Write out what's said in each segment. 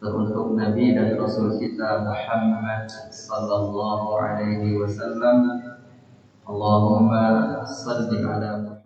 teruntuk Nabi dan Rasul kita Muhammad sallallahu alaihi wasallam. Allahumma salli ala Muhammad.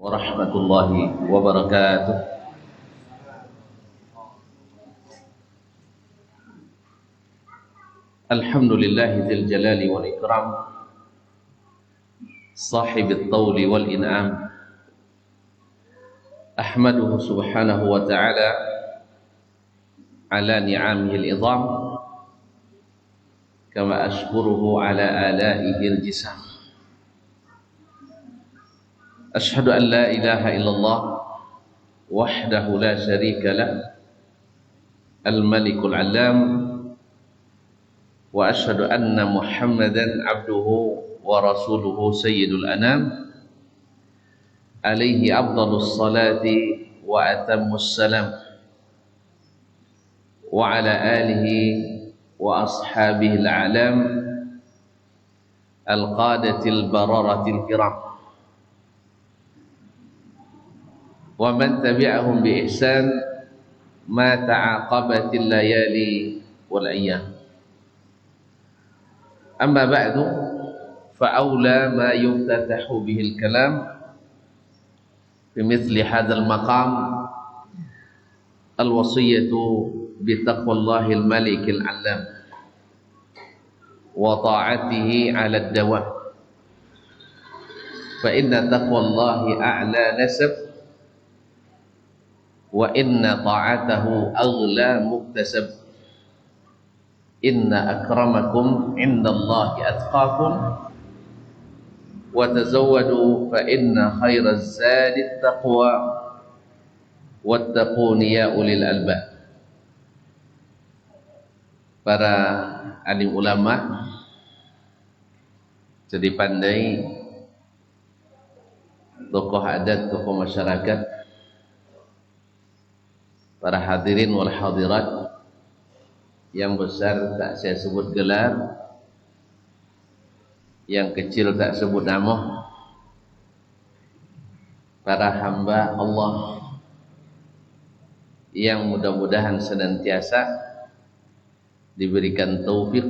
Warahmatullahi wabarakatuh. Alhamdulillahi dzil jalali wal ikram, sahibit tawli wal in'am. Ahmaduhu subhanahu wa ta'ala ala ni'amihi al-idham, kama ashkuruhu ala alaihi al-jisam. أشهد أن لا إله إلا الله وحده لا شريك له الملك العلام وأشهد أن محمدا عبده ورسوله سيد الأنام عليه أفضل الصلاة وأتم السلام وعلى آله وأصحابه الأعلام القادة البررة الكرام ومن تبعهم بإحسان ما تعاقبت الليالي والأيام. أما بعد فأولى ما يفتتح به الكلام بمثل هذا المقام الوصية بتقوى الله الملك العلام وطاعته على الدوام، فإن تقوى الله أعلى نسب وإن طاعته أغلى مكتسب. إن أكرمكم عند الله أتقاكم وتزودوا فإن خير الزاد التقوى واتقون يا أولي الألباب. Para alim ulama, jadi pandai, tokoh adat, tokoh masyarakat, para hadirin wal hadirat yang besar tak saya sebut gelar, yang kecil tak sebut nama, para hamba Allah yang mudah-mudahan senantiasa diberikan taufik,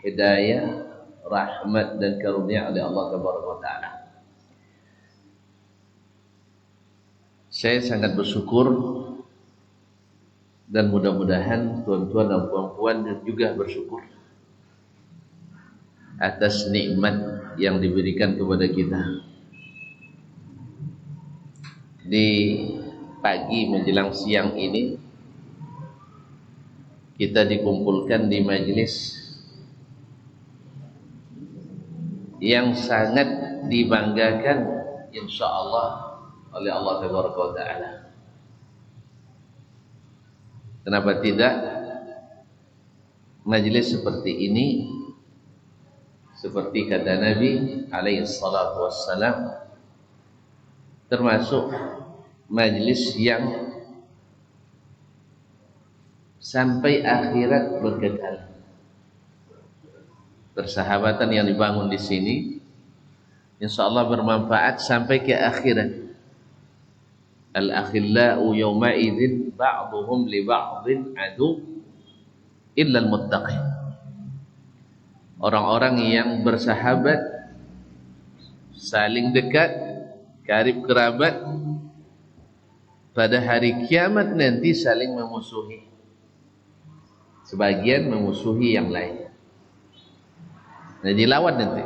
hidayah, rahmat dan karunia oleh Allah Tabaraka wa Ta'ala. Saya sangat bersyukur dan mudah-mudahan tuan-tuan dan puan-puan juga bersyukur atas nikmat yang diberikan kepada kita. Di pagi menjelang siang ini kita dikumpulkan di majelis yang sangat dibanggakan insyaallah oleh Allah Tabaraka wa Ta'ala. Kenapa tidak majelis seperti ini, seperti kata Nabi alaihi salatu wassalam, termasuk majelis yang sampai akhirat berkekal. Persahabatan yang dibangun di sini insyaallah bermanfaat sampai ke akhirat. Al-akhillau yawma idzin ba'dhum li ba'dhin adu illa al-muttaqin. Orang-orang yang bersahabat, saling dekat, karib kerabat, pada hari kiamat nanti saling memusuhi. Sebagian memusuhi yang lain. Nah, dilawan nanti.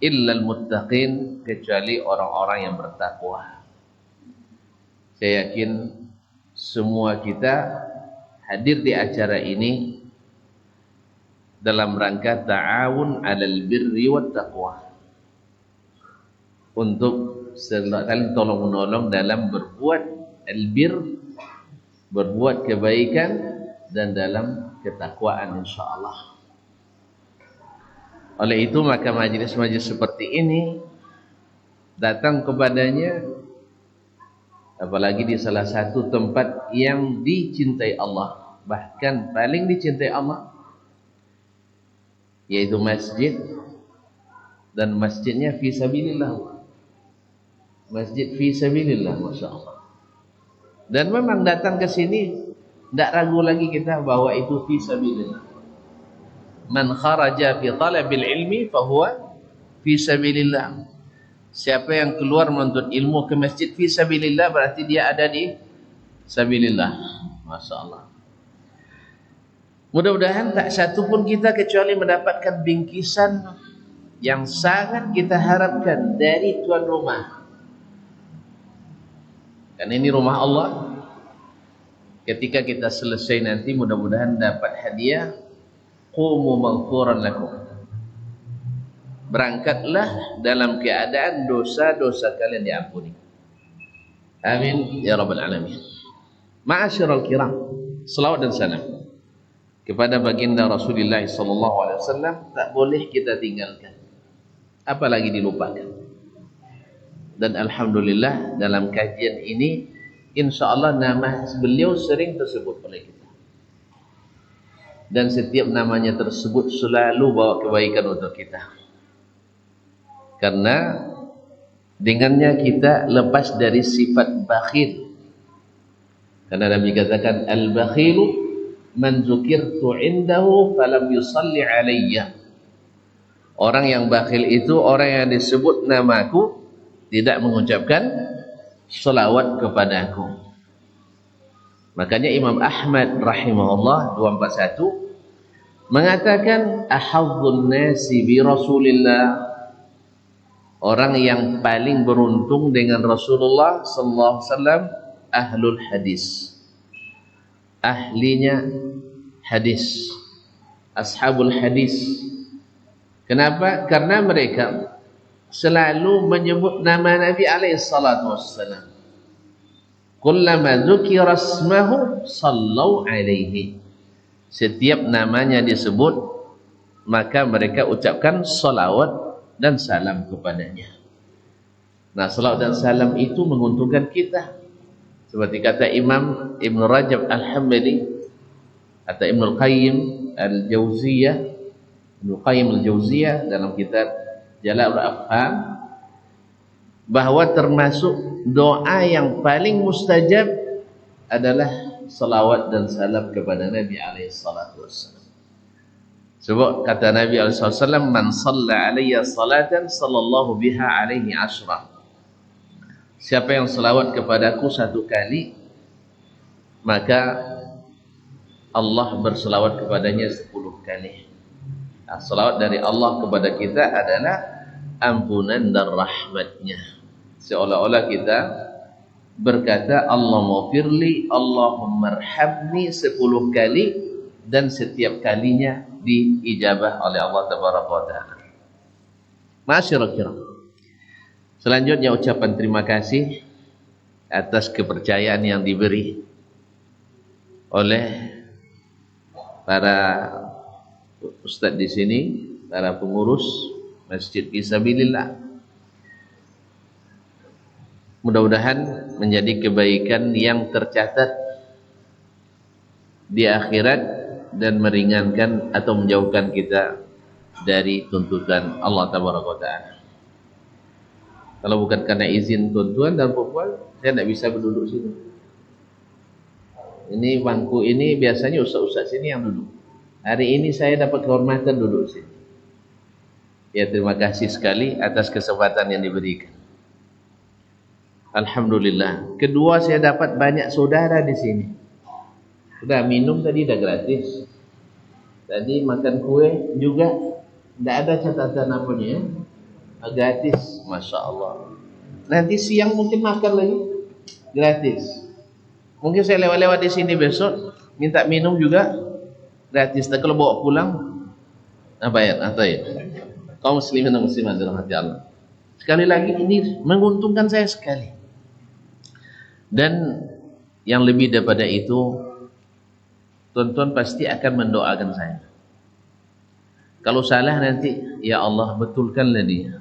Illal muttaqin, kecuali orang-orang yang bertakwa. Saya yakin semua kita hadir di acara ini dalam rangka ta'awun 'alal birri wat taqwa. Untuk saling tolong-menolong dalam berbuat albir, berbuat kebaikan dan dalam ketakwaan insyaallah. Oleh itu maka majlis-majlis seperti ini datang kepadanya, apalagi di salah satu tempat yang dicintai Allah, bahkan paling dicintai Allah, yaitu masjid, dan masjidnya fi sabilillah. Masjid fi sabilillah, masyaallah. Dan memang datang ke sini tidak ragu lagi kita bahwa itu fi sabilillah. Man kharaja fi talabil ilmi fahuwa fi sabilillah. Siapa yang keluar menuntut ilmu ke masjid fi sabilillah berarti dia ada di sabilillah. Masyaallah. Mudah-mudahan tak satu pun kita kecuali mendapatkan bingkisan yang sangat kita harapkan dari tuan rumah. Karena ini rumah Allah. Ketika kita selesai nanti mudah-mudahan dapat hadiah. Qumu maghfuran lakum. berangkatlah dalam keadaan dosa-dosa kalian diampuni. Amin ya rabbal alamin. Ma'asyiral kiram, selawat dan salam kepada baginda Rasulullah sallallahu alaihi wasallam tak boleh kita tinggalkan, apalagi dilupakan. Dan alhamdulillah dalam kajian ini insyaallah nama beliau sering tersebut oleh kita. Dan setiap namanya tersebut selalu bawa kebaikan untuk kita. Karena dengannya kita lepas dari sifat bakhil. Karena Nabi katakan al-bakhilu man dzukirtu indahu falam yusalli alayya. Orang yang bakhil itu orang yang disebut namaku tidak mengucapkan selawat kepadaku. Makanya Imam Ahmad rahimahullah 241 mengatakan ahadzun nasi bi Rasulillah, orang yang paling beruntung dengan Rasulullah sallallahu alaihi wasallam ahlul hadis, ahlinya hadis, ashabul hadis. Kenapa? Karena mereka selalu menyebut nama Nabi alaihi salatu wassalam. Kullama dzukira ismuhu sallu alaihi. Setiap namanya disebut maka mereka ucapkan salawat dan salam kepadanya. Nah, salawat dan salam itu menguntungkan kita. Seperti kata Imam Ibn Rajab Al-Hambali atau Ibn Al-Qayyim Al-Jauziyah, Ibn Qayyim Al-Jauziyah dalam kitab Jala'ul Afham, bahwa termasuk doa yang paling mustajab adalah salawat dan salam kepada Nabi alaihi salatu wassalam. Sebab kata Nabi alaihi salatu wassalam, man shalla alayya salatan sallallahu biha alaihi ashra. Siapa yang selawat kepadaku satu kali, maka Allah berselawat kepadanya 10 kali. Nah, selawat dari Allah kepada kita adalah ampunan dan rahmatnya. Seolah-olah kita berkata Allahumma firli, Allahumma arhamni 10 kali, dan setiap kalinya diijabah oleh Allah tabaraka wa taala. Ma'asyiral kiram, selanjutnya ucapan terima kasih atas kepercayaan yang diberi oleh para ustaz di sini, para pengurus Masjid Fisabilillah. Mudah-mudahan menjadi kebaikan yang tercatat di akhirat dan meringankan atau menjauhkan kita dari tuntutan Allah tabaraka taala. Kalau bukan karena izin tuan-tuan dan puan, saya tidak bisa berduduk sini. Ini bangku ini biasanya ustaz-ustaz sini yang duduk. Hari ini saya dapat kehormatan duduk sini. Ya, terima kasih sekali atas kesempatan yang diberikan. Alhamdulillah. Kedua, saya dapat banyak saudara di sini. Sudah minum tadi dah gratis. Tadi makan kue juga tidak ada catatan apanya, gratis, masya Allah. Nanti siang mungkin makan lagi gratis. Mungkin saya lewat-lewat di sini besok minta minum juga gratis. Dan kalau bawa pulang apa ya? Atau ya? Kaum muslimin dan muslimat dirahmati Allah. Sekali lagi ini menguntungkan saya sekali. Dan yang lebih daripada itu, tuan-tuan pasti akan mendoakan saya. Kalau salah nanti, ya Allah betulkanlah dia.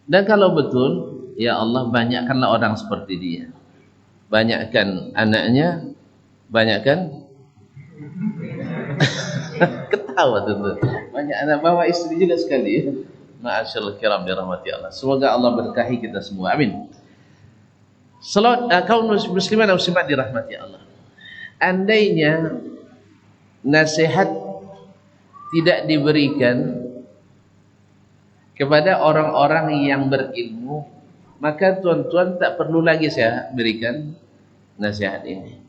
Dan kalau betul, ya Allah banyakkanlah orang seperti dia. Banyakkan anaknya, banyakkan ketawa tuan-tuan. Banyak anak bawa istri juga sekali. Ma'asyarul kiram dirahmati Allah. Semoga Allah berkahi kita semua. Amin. Kaum muslimin dan muslimat dirahmati Allah. Andainya nasihat tidak diberikan kepada orang-orang yang berilmu, maka tuan-tuan tak perlu lagi saya berikan nasihat ini.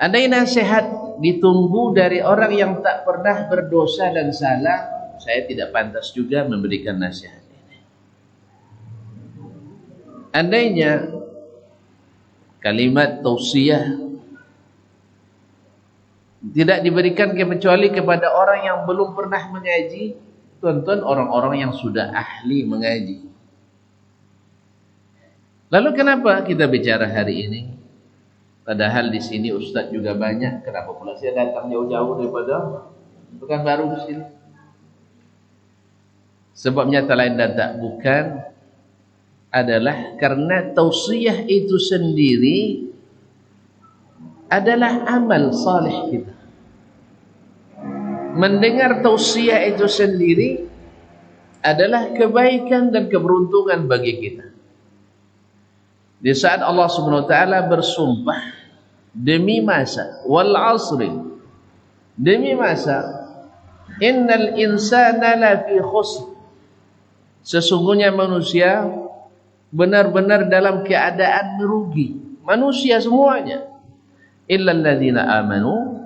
Andai nasihat ditunggu dari orang yang tak pernah berdosa dan salah, saya tidak pantas juga memberikan nasihat. Andainya kalimat tausiah tidak diberikan kecuali kepada orang yang belum pernah mengaji, Tuan-tuan orang-orang yang sudah ahli mengaji. Lalu kenapa kita bicara hari ini? Padahal di sini ustaz juga banyak. Kenapa pula saya datang jauh-jauh daripada Pekanbaru di sini? Sebabnya tak lain dan tak bukan adalah karena tausiah itu sendiri adalah amal salih kita. Mendengar tausiah itu sendiri adalah kebaikan dan keberuntungan bagi kita. Di saat Allah Subhanahu wa taala bersumpah demi masa wal asri, demi masa, innal insana lafi khusr, sesungguhnya manusia benar-benar dalam keadaan merugi, manusia semuanya, illal ladzina amanu,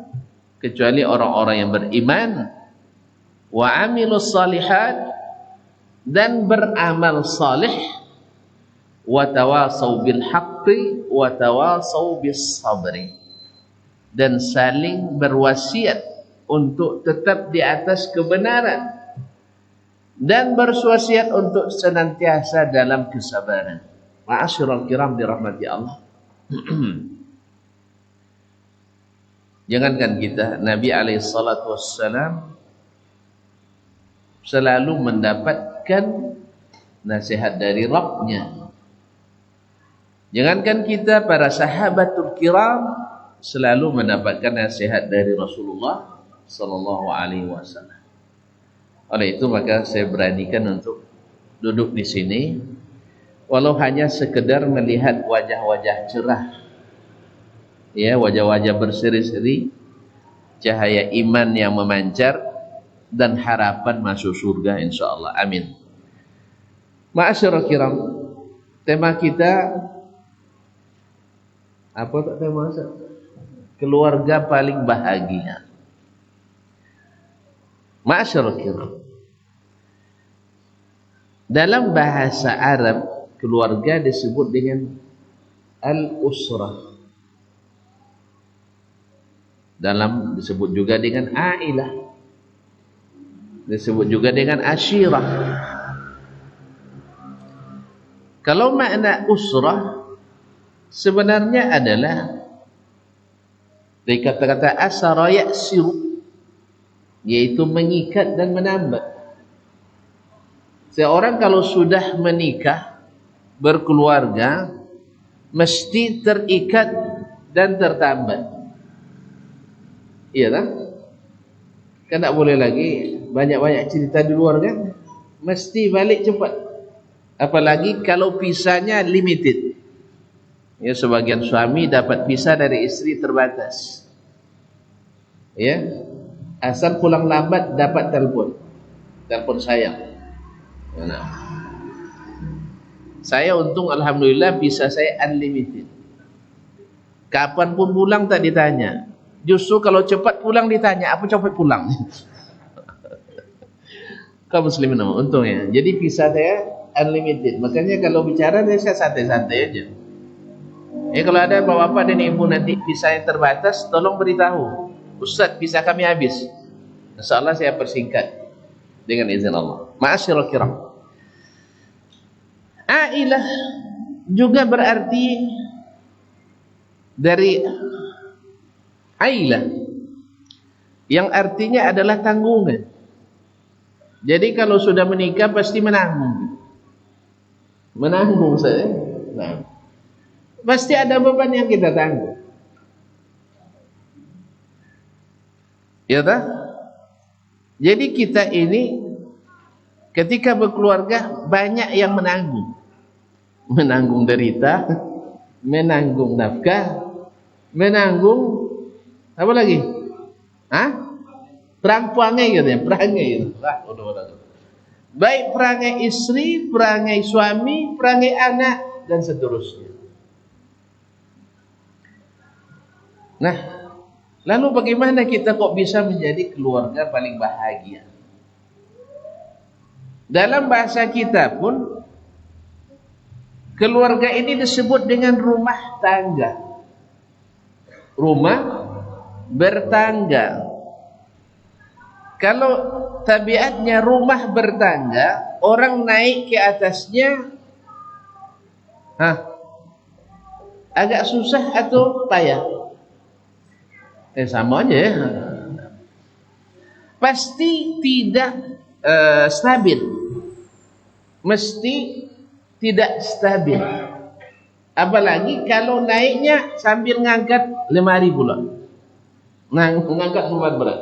kecuali orang-orang yang beriman, wa amilus salihat, dan beramal salih, wa tawasau bil haqqi wa tawasau bis sabri, dan saling berwasiat untuk tetap di atas kebenaran dan berwasiat untuk senantiasa dalam kesabaran. Ma'asyiral kiram dirahmati Allah. Jangankan kita, Nabi alaihissalatu wassalam selalu mendapatkan nasihat dari Rabbnya. Jangankan kita, para sahabatul kiram selalu mendapatkan nasihat dari Rasulullah sallallahu alaihi wasallam. Oleh itu maka saya beranikan untuk duduk di sini, walau hanya sekedar melihat wajah-wajah cerah, ya, wajah-wajah berseri-seri, cahaya iman yang memancar dan harapan masuk surga insyaallah. Amin. Ma'asyiral kiram, tema kita apa tak tema? Keluarga paling bahagia. Ma'asyiral kiram, dalam bahasa Arab keluarga disebut dengan al-usrah. Dalam disebut juga dengan ailah, disebut juga dengan asyirah. Kalau makna usrah sebenarnya adalah dari kata-kata asara ya'siru, yaitu mengikat dan menambah. Seorang kalau sudah menikah, berkeluarga, mesti terikat dan tertambat. Iya tak? Kan tak boleh lagi banyak-banyak cerita di luar kan? Mesti balik cepat. Apalagi kalau pisahnya limited. Ya, sebagian suami dapat pisah dari istri terbatas. Ya, asal pulang lambat dapat telepon sayang. Nah, saya untung alhamdulillah pisah saya unlimited. Kapan pun pulang tak ditanya. Justru kalau cepat pulang ditanya, apa cepat pulang? Kaum muslimin untung ya. Jadi pisah saya unlimited. Makanya kalau bicara saya santai-santai aja. Kalau ada bapak-bapak dan ibu nanti pisah yang terbatas, tolong beritahu, Ustaz, pisah kami habis. InsyaAllah saya persingkat dengan izin Allah. Ma'asyiral kiram, ailah juga berarti dari ailah yang artinya adalah tanggungan. Jadi kalau sudah menikah pasti menanggung saya. Nah, pasti ada beban yang kita tanggung. Ya tak? Jadi kita ini ketika berkeluarga banyak yang menanggung. Menanggung derita, menanggung nafkah, menanggung apa lagi? Perangai gitu ya, perangai gitu. Baik perangai istri, perangai suami, perangai anak dan seterusnya. Nah, lalu bagaimana kita kok bisa menjadi keluarga paling bahagia? Dalam bahasa kita pun keluarga ini disebut dengan rumah tangga, rumah bertangga. Kalau tabiatnya rumah bertangga, orang naik ke atasnya, agak susah atau payah? Sama aja ya. Pasti tidak stabil. Mesti tidak stabil. Apalagi kalau naiknya sambil ngangkat lemari pula. Ngangkat beban berat.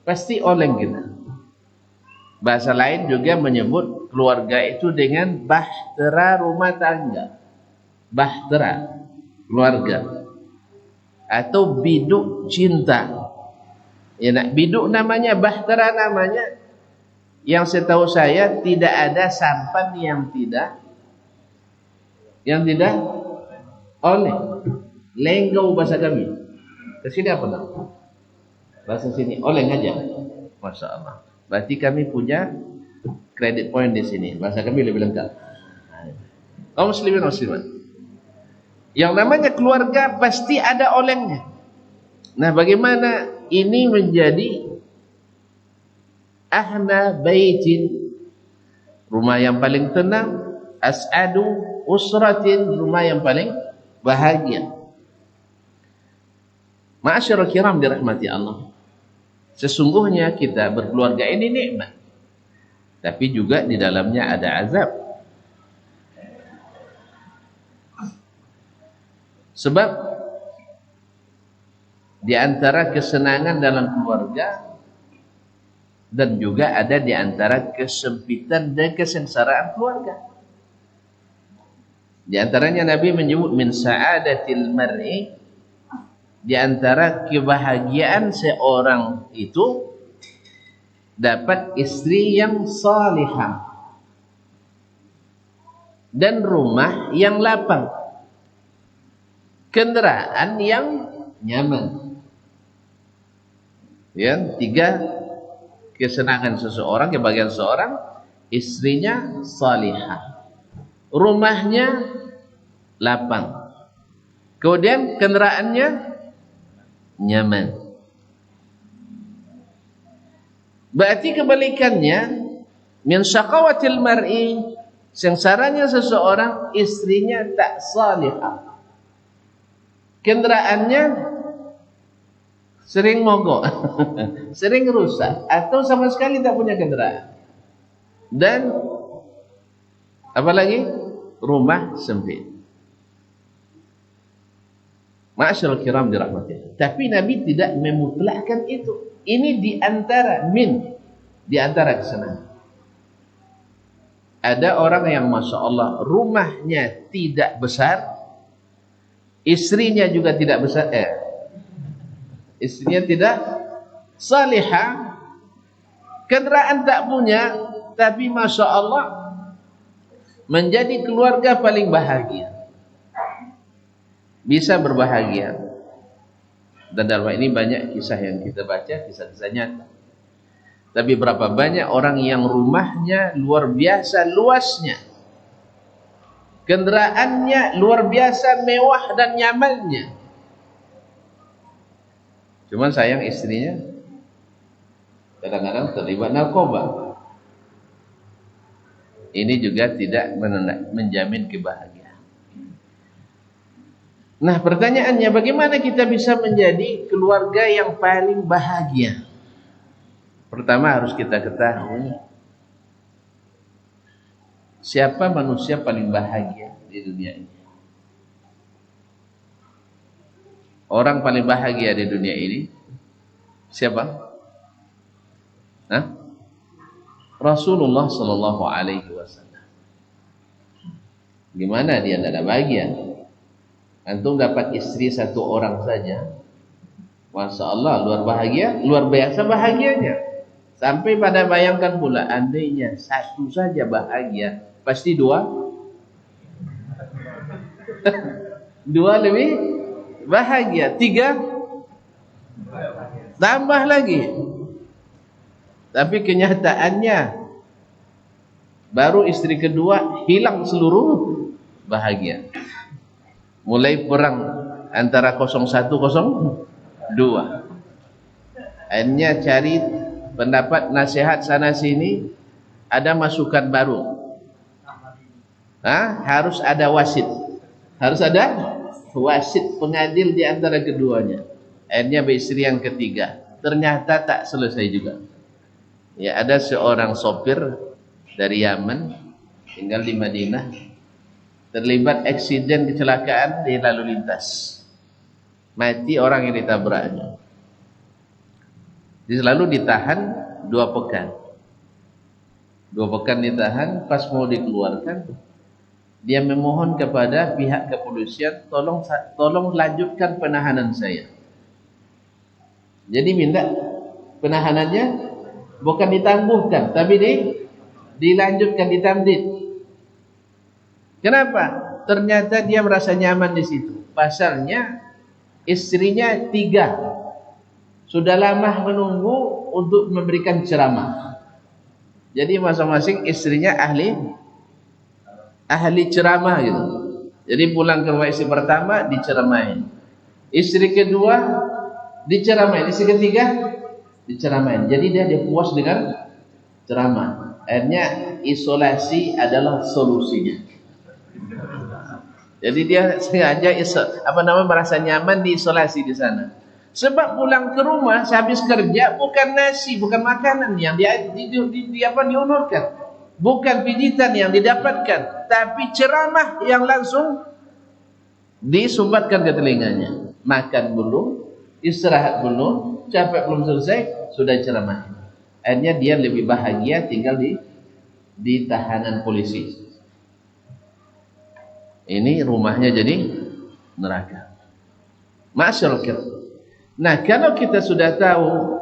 Pasti oleng kita. Bahasa lain juga menyebut keluarga itu dengan bahtera rumah tangga. Bahtera keluarga. Atau biduk cinta. Ya, biduk namanya, bahtera namanya. Yang setahu saya tidak ada sampan yang tidak oleh. Lenggau bahasa kami. Kesini apa nak? Bahasa sini oleng aja. Masya Allah. Berarti kami punya credit point di sini. Bahasa kami lebih lengkap. Kaum muslimin muslimat. Yang namanya keluarga pasti ada olengnya. Nah, bagaimana ini menjadi ahna baitin, rumah yang paling tenang, as'adu usratin, rumah yang paling bahagia. Ma'asyiral kiram dirahmati Allah. Sesungguhnya kita berkeluarga ini nikmat. Tapi juga di dalamnya ada azab. Sebab di antara kesenangan dalam keluarga dan juga ada di antara kesempitan dan kesengsaraan keluarga. Di antaranya Nabi menyebut min sa'adatil mar'i, di antara kebahagiaan seorang itu dapat istri yang salihah dan rumah yang lapang, kendaraan yang nyaman. Ya, 3 kesenangan seseorang, kebahagiaan seseorang: istrinya salihah, rumahnya lapang, kemudian kendaraannya nyaman. Berarti kebalikannya, min syaqawatil mar'i, sengsaranya seseorang, istrinya tak salihah, kendaraannya sering mogok, sering rusak, atau sama sekali tak punya kendaraan, dan apalagi rumah sempit. Ma'asyiral kiram dirahmati. Tapi Nabi tidak memutlakkan itu. Ini di antara kesenangan. Ada orang yang Masya Allah rumahnya tidak besar, istrinya juga tidak besar, istrinya tidak salihah, kendaraan tak punya, tapi Masya Allah menjadi keluarga paling bahagia, bisa berbahagia. Dan dalam ini banyak kisah yang kita baca, kisah-kisah nyata. Tapi berapa banyak orang yang rumahnya luar biasa luasnya, kendaraannya luar biasa mewah dan nyamannya, cuman sayang istrinya kadang-kadang terlibat narkoba. Ini juga tidak menjamin kebahagiaan. Nah, pertanyaannya, bagaimana kita bisa menjadi keluarga yang paling bahagia? Pertama harus kita ketahui siapa manusia paling bahagia di dunia ini. Orang paling bahagia di dunia ini siapa? Rasulullah sallallahu alaihi wasallam. Gimana dia tidak bahagia? Antum dapat istri 1 orang saja, Masya Allah luar bahagia, luar biasa bahagianya. Sampai pada bayangkan pula, andainya 1 saja bahagia, pasti 2 lebih bahagia, 3 tambah lagi. Tapi kenyataannya baru istri kedua hilang seluruh bahagia. Mulai perang antara 01, 02, akhirnya cari pendapat nasihat sana sini, ada masukan baru. Harus ada wasit. Harus ada wasit pengadil di antara keduanya. Akhirnya beristri yang ketiga. Ternyata tak selesai juga. Ya, ada seorang sopir dari Yaman tinggal di Madinah, terlibat eksiden kecelakaan di lalu lintas. Mati orang yang ditabraknya. Lalu ditahan 2 pekan. 2 pekan ditahan, pas mau dikeluarkan, dia memohon kepada pihak kepolisian, tolong lanjutkan penahanan saya. Jadi minta penahanannya bukan ditangguhkan, tapi dilanjutkan, ditamdid. Kenapa? Ternyata dia merasa nyaman di situ. Pasalnya istrinya 3 sudah lama menunggu untuk memberikan ceramah. Jadi masing-masing istrinya ahli ceramah gitu. Jadi pulang ke rumah istri pertama diceramain, istri kedua diceramain, istri ketiga diceramain. Jadi dia puas dengan ceramah. Akhirnya isolasi adalah solusinya. Jadi dia sengaja merasa nyaman diisolasi di sana. Sebab pulang ke rumah sehabis kerja bukan nasi, bukan makanan yang diulurkan, bukan pijitan yang didapatkan, tapi ceramah yang langsung disumbatkan ke telinganya. Makan belum, istirahat belum, capek belum selesai, sudah ceramah. Akhirnya dia lebih bahagia tinggal di tahanan polisi. Ini rumahnya jadi neraka. Masyaallah. Nah, kalau kita sudah tahu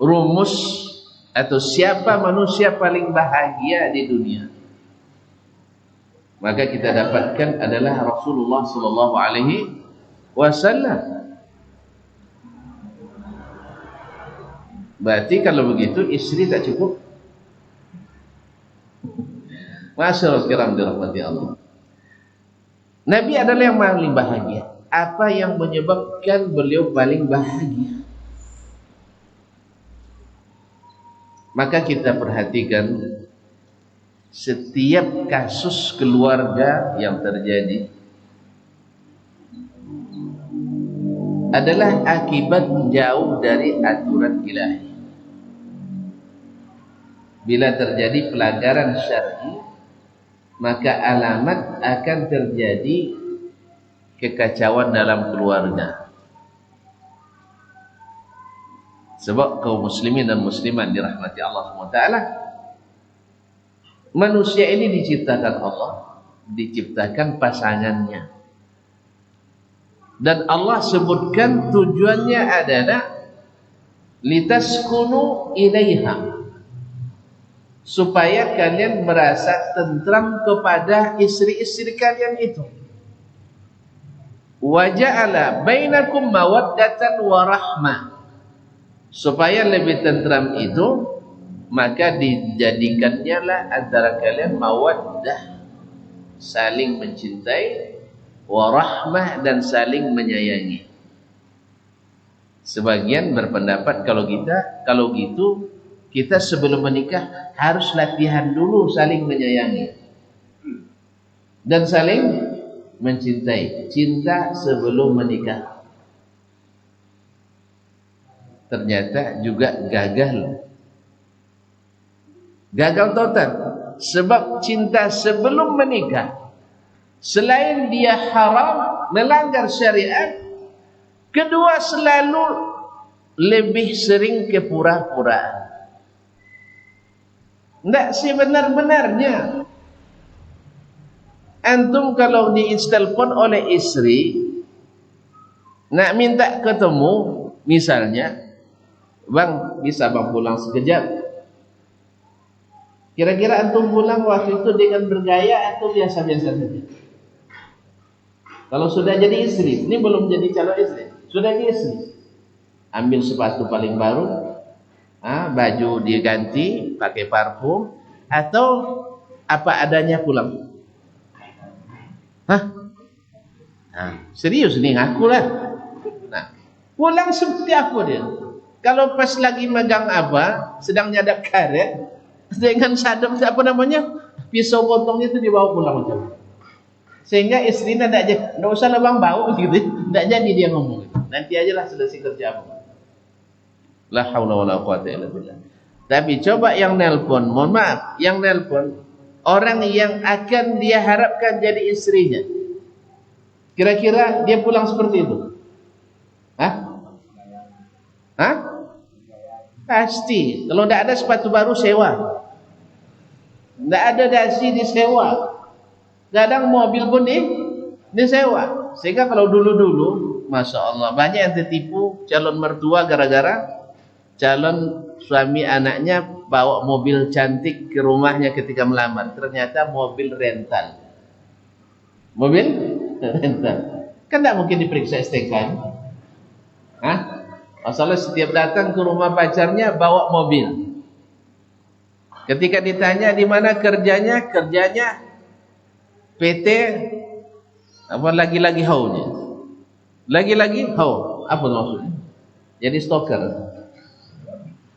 rumus atau siapa manusia paling bahagia di dunia, maka kita dapatkan adalah Rasulullah sallallahu alaihi wasallam. Berarti kalau begitu istri tak cukup. Masyaallah kiram dirahmati Allah. Nabi adalah yang paling bahagia. Apa yang menyebabkan beliau paling bahagia? Maka kita perhatikan setiap kasus keluarga yang terjadi adalah akibat jauh dari aturan ilahi. Bila terjadi pelanggaran syar'i, maka alamat akan terjadi kekacauan dalam keluarga. Sebab kaum muslimin dan muslimat dirahmati Allah SWT, manusia ini diciptakan Allah, diciptakan pasangannya, dan Allah sebutkan tujuannya adalah litaskunu ilaiha, supaya kalian merasa tentram kepada istri-istri kalian itu. Wa ja'ala bainakum mawaddatan wa rahmah, supaya lebih tentram itu, maka dijadikannya lah antara kalian mawaddah, saling mencintai, wa rahmah, dan saling menyayangi. Sebagian berpendapat kalau gitu kita sebelum menikah harus latihan dulu saling menyayangi dan saling mencintai, cinta sebelum menikah. Ternyata juga gagal total. Sebab cinta sebelum menikah, selain dia haram, melanggar syariat, kedua selalu lebih sering kepura-puraan. Tidak sebenar-benarnya. Antum kalau diinstalpon oleh istri, nak minta ketemu, misalnya, bang, bisa bang pulang sekejap? Kira-kira antum pulang waktu itu dengan bergaya atau biasa-biasa saja? Kalau sudah jadi istri, ini belum jadi calon istri, sudah jadi istri, ambil sepatu paling baru, baju diganti, pakai parfum, atau apa adanya pulang? Serius nih, ngaku lah. Nah, pulang seperti apa dia? Kalau pas lagi megang apa, sedang nyadap karet, dengan sadap apa namanya, pisau potongnya itu dibawa pulang macam. Sehingga istrinya tidak usah labang bau gitu, tidak jadi dia ngomong. Nanti aja lah selesai kerja apa. La haula wala quwata illa billah. Tapi coba yang nelpon, mohon maaf, yang nelpon orang yang akan dia harapkan jadi istrinya. Kira-kira dia pulang seperti itu? Hah? Hah? Pasti. Kalau tidak ada sepatu baru sewa. Tidak ada dasi disewa. Kadang mobil pun disewa. Sehingga kalau dulu-dulu, Masya Allah, banyak yang tertipu calon mertua gara-gara calon suami anaknya bawa mobil cantik ke rumahnya ketika melamar. Ternyata mobil rental. Mobil rental. Kan tidak mungkin diperiksa STK. Hah? Masalah setiap datang ke rumah pacarnya bawa mobil. Ketika ditanya di mana kerjanya, PT apa lagi-lagi haunya. Lagi-lagi hau. Apa maksudnya? Jadi stalker.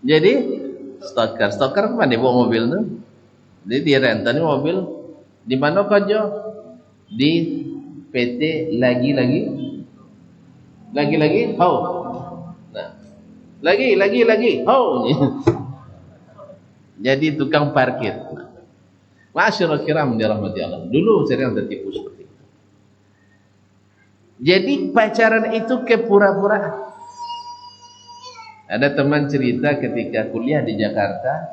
Jadi stalker kemana bawa mobil tuh? Jadi dia rentan mobil di mana kerja? Di PT lagi-lagi hau. Nah, lagi hau. Jadi tukang parkir. Masyaallah kiram dirahmati Allah. Dulu sering tertipu seperti itu. Jadi pacaran itu kepura-puraan. Ada teman cerita ketika kuliah di Jakarta,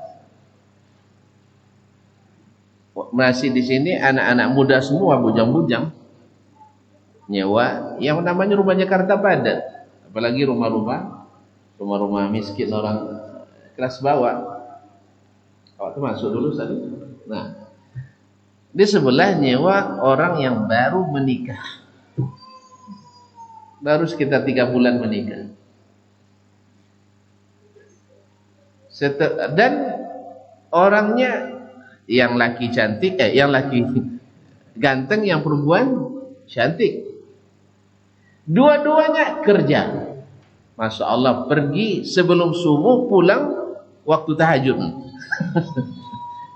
masih di sini anak-anak muda semua bujang-bujang nyewa yang namanya rumah Jakarta padat, apalagi rumah-rumah miskin orang kelas bawah. Waktu masuk dulu tadi. Nah, di sebelah nyewa orang yang baru menikah, baru sekitar 3 bulan menikah. Dan orangnya yang laki cantik, yang laki ganteng, yang perempuan cantik. Dua-duanya kerja. Masya Allah, pergi sebelum subuh, pulang waktu tahajud.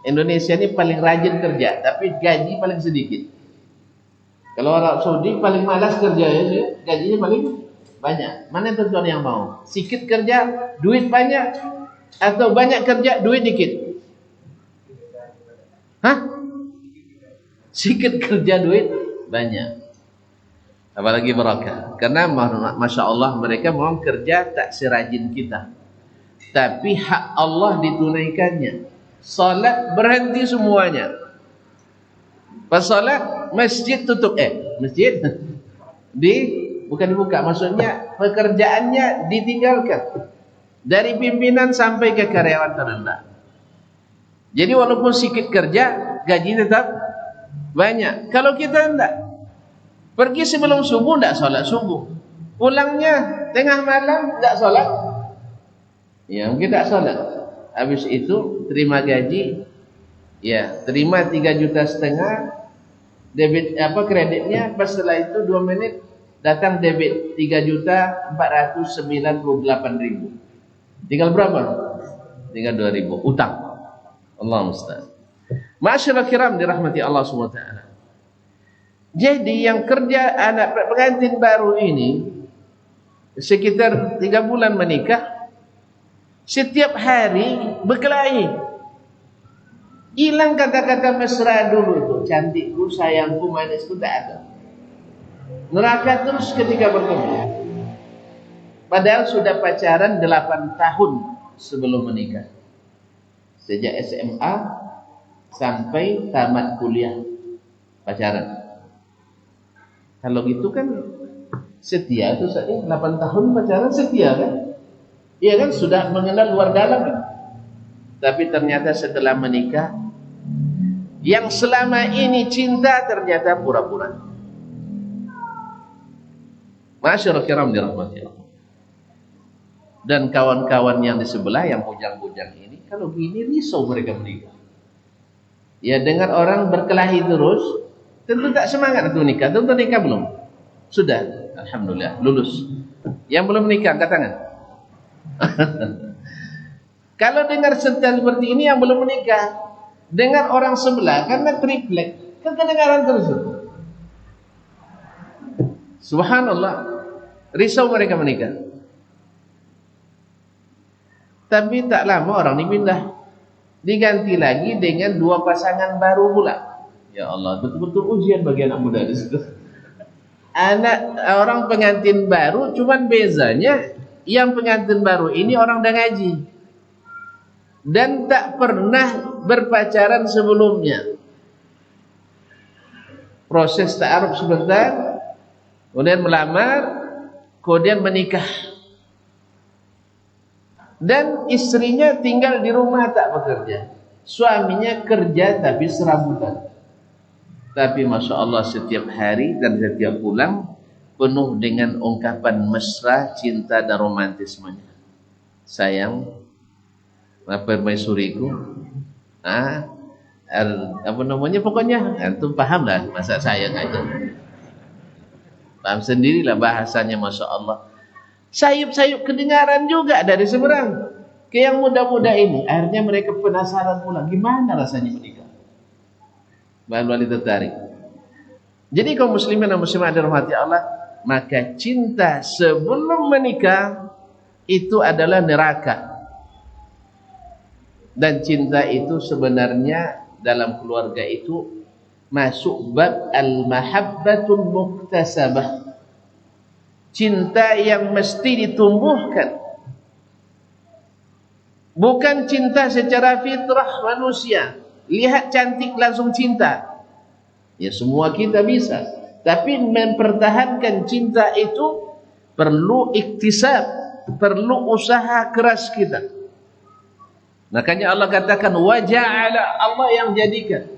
Indonesia ini paling rajin kerja, tapi gaji paling sedikit. Kalau Arab Saudi paling malas kerja, ya, gajinya paling banyak. Mana tuan yang mau? Sikit kerja, duit banyak, atau banyak kerja, duit dikit? Hah? Sikit kerja, duit banyak. Apalagi barakah. Karena Masya Allah mereka mau kerja tak serajin kita. Tapi hak Allah ditunaikannya. Salat berhenti semuanya. Pas salat masjid tutup. Masjid bukan dibuka. Maksudnya pekerjaannya ditinggalkan. Dari pimpinan sampai ke karyawan terendah. Jadi walaupun sedikit kerja, gaji tetap banyak. Kalau kita enggak, pergi sebelum subuh enggak salat subuh. Pulangnya tengah malam enggak salat. Ya, mungkin enggak salat. Habis itu terima gaji, ya, terima 3,5 juta, debit kreditnya, pas setelah itu 2 menit datang debit 3,498,000. Tinggal berapa? Tinggal 2.000 utang. Allah musta'an. Masyaallah kiram dirahmati Allah SWT. Jadi yang kerja anak pengantin baru ini sekitar 3 bulan menikah, setiap hari berkelahi. Hilang kata-kata mesra dulu itu, cantikku, sayangku, manisku, tak ada. Neraka terus ketika bertemu. Padahal sudah pacaran 8 tahun sebelum menikah. Sejak SMA sampai tamat kuliah pacaran. Kalau gitu kan setia itu saya 8 tahun pacaran setia kan? Iya kan, sudah mengenal luar dalam kan? Tapi ternyata setelah menikah, yang selama ini cinta ternyata pura-pura. Masyaallah kiram dirahmati Allah. Dan kawan-kawan yang di sebelah yang bujang-bujang ini, kalau gini risau mereka menikah. Ya, dengar orang berkelahi terus, tentu tak semangat untuk nikah. Tentu nikah belum? Sudah, alhamdulillah lulus. Yang belum nikah angkat tangan. Kalau dengar setel seperti ini yang belum menikah, dengar orang sebelah karena triplek, kedengaran terus. Subhanallah, risau mereka menikah. Tapi tak lama orang ini pindah, diganti lagi dengan 2 pasangan baru pula. Ya Allah, betul-betul ujian bagi anak muda di situ. Orang pengantin baru, cuman bezanya yang pengantin baru ini orang dah ngaji dan tak pernah berpacaran sebelumnya. Proses ta'aruf sebentar, kemudian melamar, kemudian menikah. Dan istrinya tinggal di rumah tak bekerja, suaminya kerja tapi serabutan. Tapi Masya Allah setiap hari dan setiap pulang penuh dengan ungkapan mesra, cinta dan romantismenya. Sayang, permaisuriku, apa namanya, pokoknya antum paham lah masa sayang aja. Paham sendirilah bahasanya, Masya Allah. Sayup-sayup kedengaran juga dari seberang. Ke yang muda-muda ini, akhirnya mereka penasaran pula, gimana rasanya menikah. Baru tertarik. Jadi kaum muslimin dan muslimat dirahmati Allah, maka cinta sebelum menikah itu adalah neraka. Dan cinta itu sebenarnya dalam keluarga itu masuk bab al-mahabbatul muktasabah. Cinta yang mesti ditumbuhkan. Bukan cinta secara fitrah manusia. Lihat cantik langsung cinta. Ya semua kita bisa. Tapi mempertahankan cinta itu perlu iktisab, perlu usaha keras kita. Makanya Allah katakan waja'ala, Allah yang jadikan.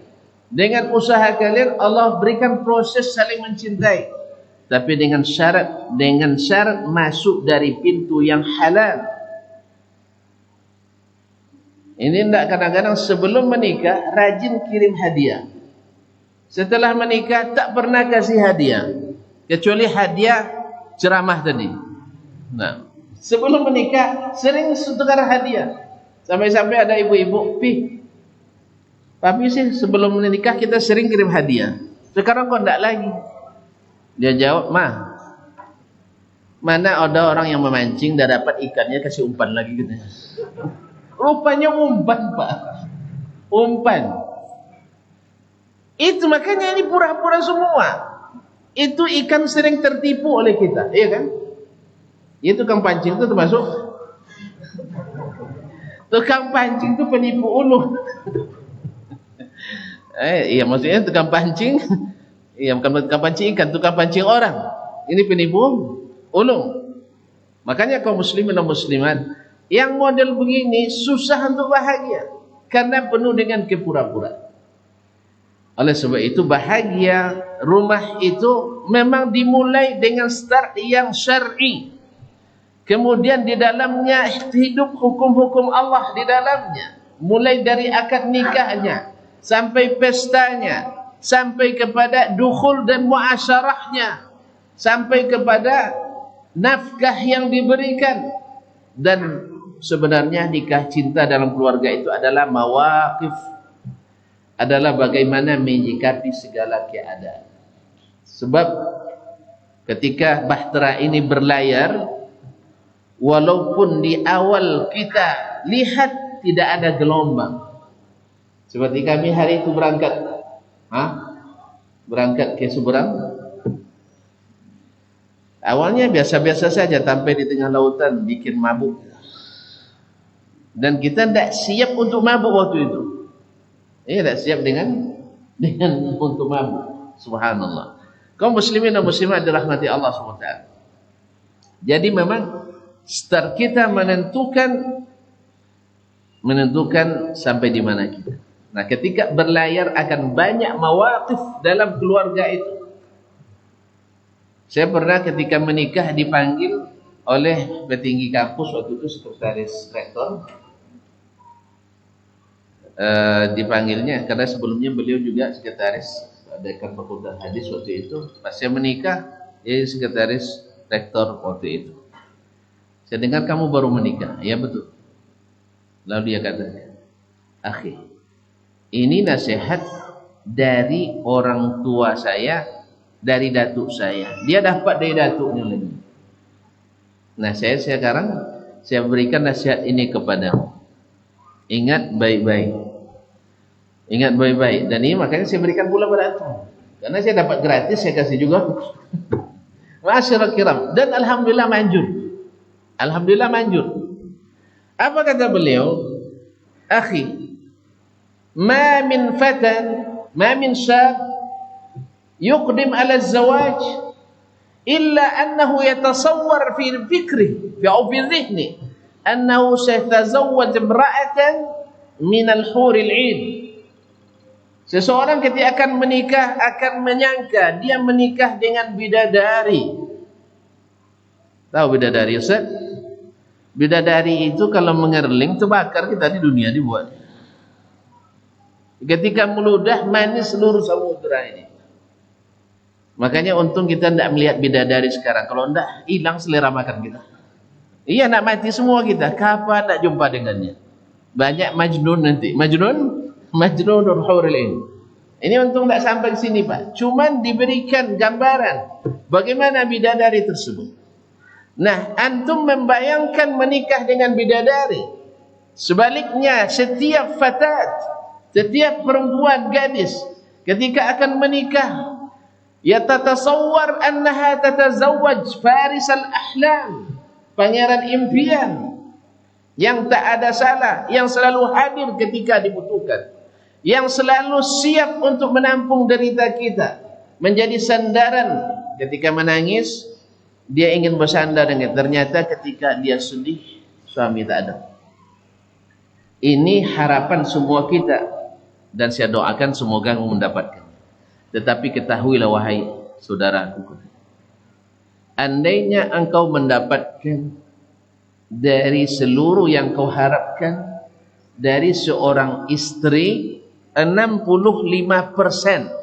Dengan usaha kalian Allah berikan proses saling mencintai. Tapi dengan syarat masuk dari pintu yang halal. Ini tidak kadang-kadang sebelum menikah rajin kirim hadiah. Setelah menikah tak pernah kasih hadiah. Kecuali hadiah ceramah tadi. Nah, sebelum menikah sering tukar hadiah. Sampai-sampai ada ibu-ibu, Papi sih sebelum menikah kita sering kirim hadiah. Sekarang kok tidak lagi. Dia jawab, mana ada orang yang memancing dah dapat ikannya kasih umpan lagi gitu. Rupanya umpan, Pak. Umpan. Itu makanya ini pura-pura semua. Itu ikan sering tertipu oleh kita, iya kan? Itu tukang pancing itu termasuk. Tukang pancing itu penipu ulu. Iya maksudnya tukang pancing. Iya bukan tukang pancing ikan, tukang pancing orang. Ini penipu ulu. Makanya kaum muslimin dan muslimat, yang model begini susah untuk bahagia karena penuh dengan kepura-puraan. Oleh sebab itu bahagia rumah itu memang dimulai dengan start yang syar'i. Kemudian di dalamnya hidup hukum-hukum Allah di dalamnya. Mulai dari akad nikahnya sampai pestanya, sampai kepada dukhul dan muasyarahnya, sampai kepada nafkah yang diberikan. Dan sebenarnya nikah cinta dalam keluarga itu adalah mawaqif, adalah bagaimana menyikapi segala keadaan. Sebab ketika bahtera ini berlayar, walaupun di awal kita lihat tidak ada gelombang, seperti kami hari itu berangkat ke seberang, awalnya biasa-biasa saja, sampai di tengah lautan bikin mabuk. Dan kita tidak siap untuk mabuk waktu itu. Tidak siap dengan untuk mabuk. Subhanallah. Kaum muslimin dan muslimat dirahmati Allah SWT. Jadi memang start kita menentukan sampai di mana kita. Nah, ketika berlayar akan banyak mawaqif dalam keluarga itu. Saya pernah ketika menikah dipanggil oleh petinggi kampus waktu itu, sekretaris rektor. Dipanggilnya karena sebelumnya beliau juga sekretaris dekan fakultas hadis waktu itu. Pas saya menikah, dia sekretaris rektor waktu itu. Saya dengar kamu baru menikah. Ya betul. Lalu dia katakan, akhi, ini nasihat dari orang tua saya, dari datuk saya. Dia dapat dari datuknya lagi. Nah, saya sekarang saya berikan nasihat ini kepadamu. Ingat baik-baik. Ingat baik-baik. Dan ini makanya saya berikan pula pada antum. Karena saya dapat gratis, saya kasih juga. Ma'asyiral kiram. Dan alhamdulillah manjur. Alhamdulillah manjur. Apa kata beliau? Akhi, ma min fatan, ma min syab yuqdim ala az-zawaj illa annahu yatasawwar fi fikri au fi dhihni annahu sayatazawwaj imra'atan min al-hur al-'ain. Seseorang ketika akan menikah akan menyangka dia menikah dengan bidadari. Tahu bidadari, Ustaz? Bidadari itu kalau mengerling terbakar kita di dunia dibuat. Ketika meludah manis seluruh samudera ini. Makanya untung kita tidak melihat bidadari sekarang. Kalau tidak hilang selera makan kita. Iya, nak mati semua kita. Kapan nak jumpa dengannya? Banyak majnun nanti. Majnunul huril ini. Ini untung tidak sampai ke sini, Pak. Cuman diberikan gambaran bagaimana bidadari tersebut. Nah, antum membayangkan menikah dengan bidadari. Sebaliknya, setiap fatat, setiap perempuan gadis ketika akan menikah, yatatasawwar annaha tatazawwaj farisal ahlam, pangeran impian yang tak ada salah, yang selalu hadir ketika dibutuhkan, yang selalu siap untuk menampung derita kita, menjadi sandaran ketika menangis. Dia ingin bersandar dengan, ternyata ketika dia sedih, suami tak ada. Ini harapan semua kita, dan saya doakan semoga mendapatkan. Tetapi ketahuilah wahai saudaraku, andainya engkau mendapatkan dari seluruh yang kau harapkan dari seorang istri 65%.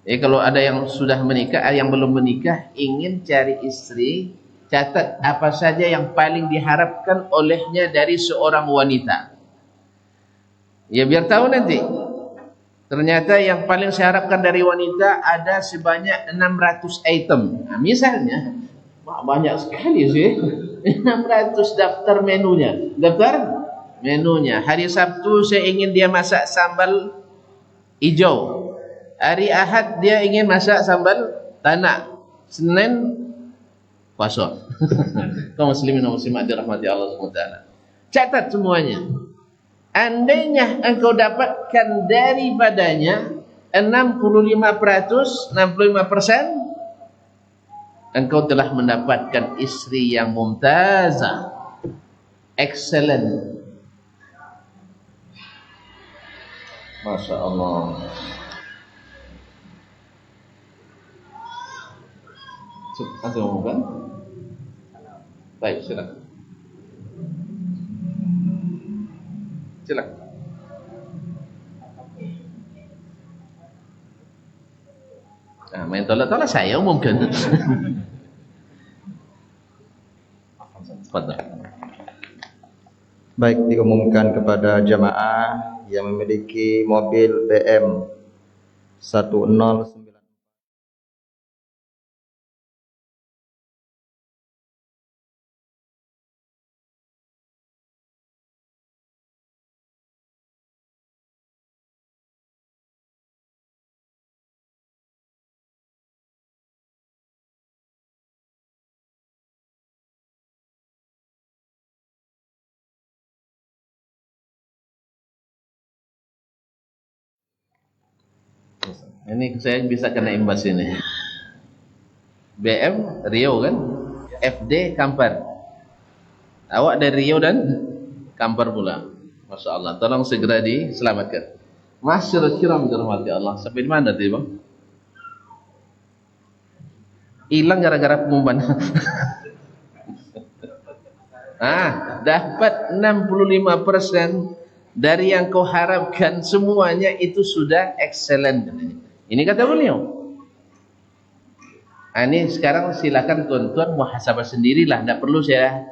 Kalau ada yang sudah menikah, yang belum menikah, ingin cari istri, catat apa saja yang paling diharapkan olehnya dari seorang wanita. Ya biar tahu nanti. Ternyata yang paling saya harapkan dari wanita ada sebanyak 600 item. Nah, misalnya, banyak sekali sih. 600 daftar menunya. Daftar menunya. Hari Sabtu saya ingin dia masak sambal hijau. Hari Ahad dia ingin masak sambal tanak. Senin puasa. Kaum muslimin dan muslimat dirahmati Allah SWT. Catat semuanya. Andainya engkau dapatkan daripadanya 65%, engkau telah mendapatkan istri yang mumtazah, excellent. Masya Allah. Ada bukan? Baik, silakan. Silakan. Nah, main tolak-tolak saya umumkan. Baik, diumumkan kepada jamaah yang memiliki mobil BM 109. Ini saya bisa kena imbas ini. BM Rio kan, FD Kampar. Awak dari Rio dan Kampar pula. Masya Allah. Tolong segera diselamatkan. Masyarakat kiram dirahmati Allah. Sampai di mana tadi bang? Hilang gara-gara pengumuman. Dapat 65% dari yang kau harapkan, semuanya itu sudah excellent. Ini kata beliau. Ini sekarang silakan tuan-tuan muhasabah sendirilah, tidak perlu saya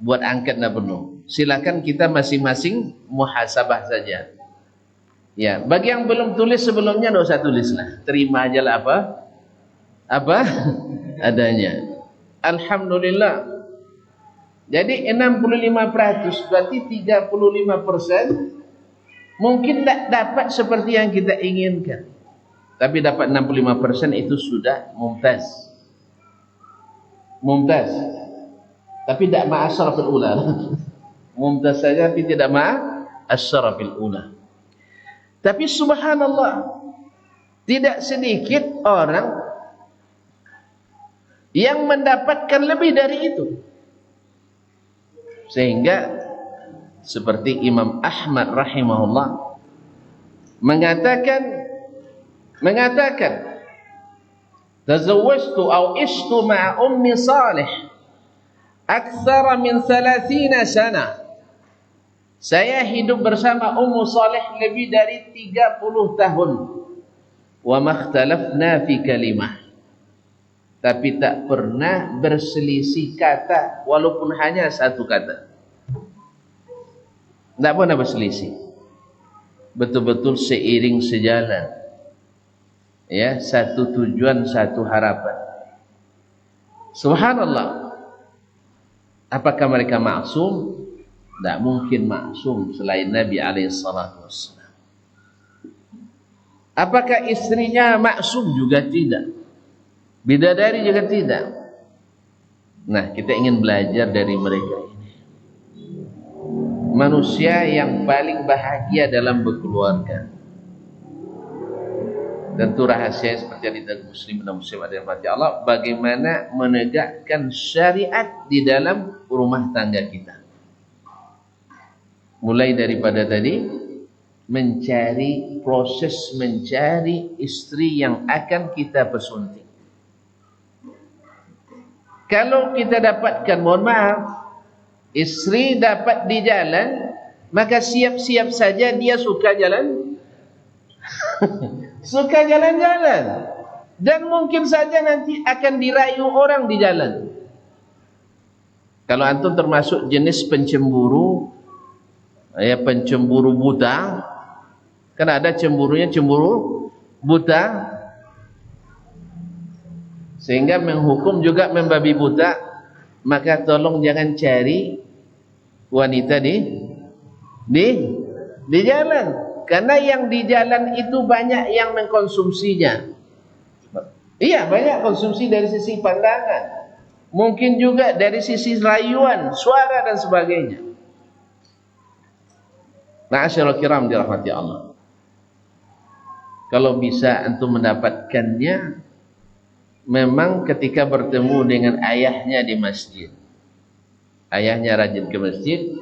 buat angkat, tidak perlu. Silakan kita masing-masing muhasabah saja. Ya, bagi yang belum tulis sebelumnya tidak usah tulislah, terima aja lah apa adanya. Alhamdulillah. Jadi 65% berarti 35% mungkin tak dapat seperti yang kita inginkan. Tapi dapat 65% itu sudah mumtaz. Mumtaz. Tapi tidak ma'asyarafil ula. Mumtaz saja tapi tidak ma'asyarafil ula. Tapi subhanallah, tidak sedikit orang yang mendapatkan lebih dari itu. Sehingga seperti Imam Ahmad rahimahullah mengatakan tazawwajtu aw ishtu ma'a ummi Salih akthara min 30 sana. Saya hidup bersama Ummu Salih lebih dari 30 tahun. Wa makhtalafna fi kalimah. Tapi tak pernah berselisih kata walaupun hanya satu kata. Tak pernah berselisih. Betul-betul seiring sejalan. Ya, satu tujuan, satu harapan. Subhanallah. Apakah mereka maksum? Tak mungkin maksum selain Nabi alaihissalatu wassalam. Apakah istrinya maksum? Juga tidak. Bidadari juga tidak. Nah, kita ingin belajar dari mereka ini. Manusia yang paling bahagia dalam berkeluarga. Tentu rahasia seperti yang ditanya muslim dan muslim ada yang mati Allah, bagaimana menegakkan syariat di dalam rumah tangga kita. Mulai daripada tadi proses mencari istri yang akan kita persunting. Kalau kita dapatkan, mohon maaf, istri dapat di jalan, maka siap-siap saja dia suka jalan. Suka jalan-jalan. Dan mungkin saja nanti akan dirayu orang di jalan. Kalau antum termasuk jenis pencemburu, ya pencemburu buta, kan ada cemburunya cemburu buta, sehingga menghukum juga membabi buta. Maka tolong jangan cari wanita di jalan, karena yang di jalan itu banyak yang mengkonsumsinya. Iya, banyak konsumsi dari sisi pandangan, mungkin juga dari sisi rayuan, suara dan sebagainya. Ma'asyiral kiram dirahmati Allah. Kalau bisa antum mendapatkannya, memang ketika bertemu dengan ayahnya di masjid. Ayahnya rajin ke masjid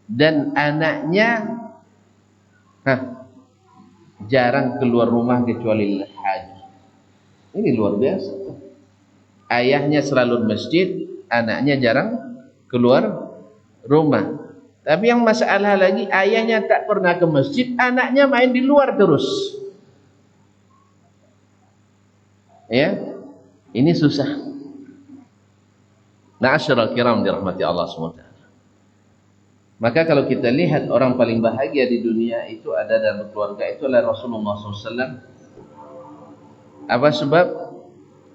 dan anaknya jarang keluar rumah kecuali haji. Ini luar biasa. Ayahnya selalu di masjid, anaknya jarang keluar rumah. Tapi yang masalah lagi, ayahnya tak pernah ke masjid, anaknya main di luar terus. Ya, ini susah. Ma'asyiral kiram dirahmati Allah SWT. Maka kalau kita lihat orang paling bahagia di dunia itu ada dalam keluarga, itu adalah Rasulullah SAW. Apa sebab?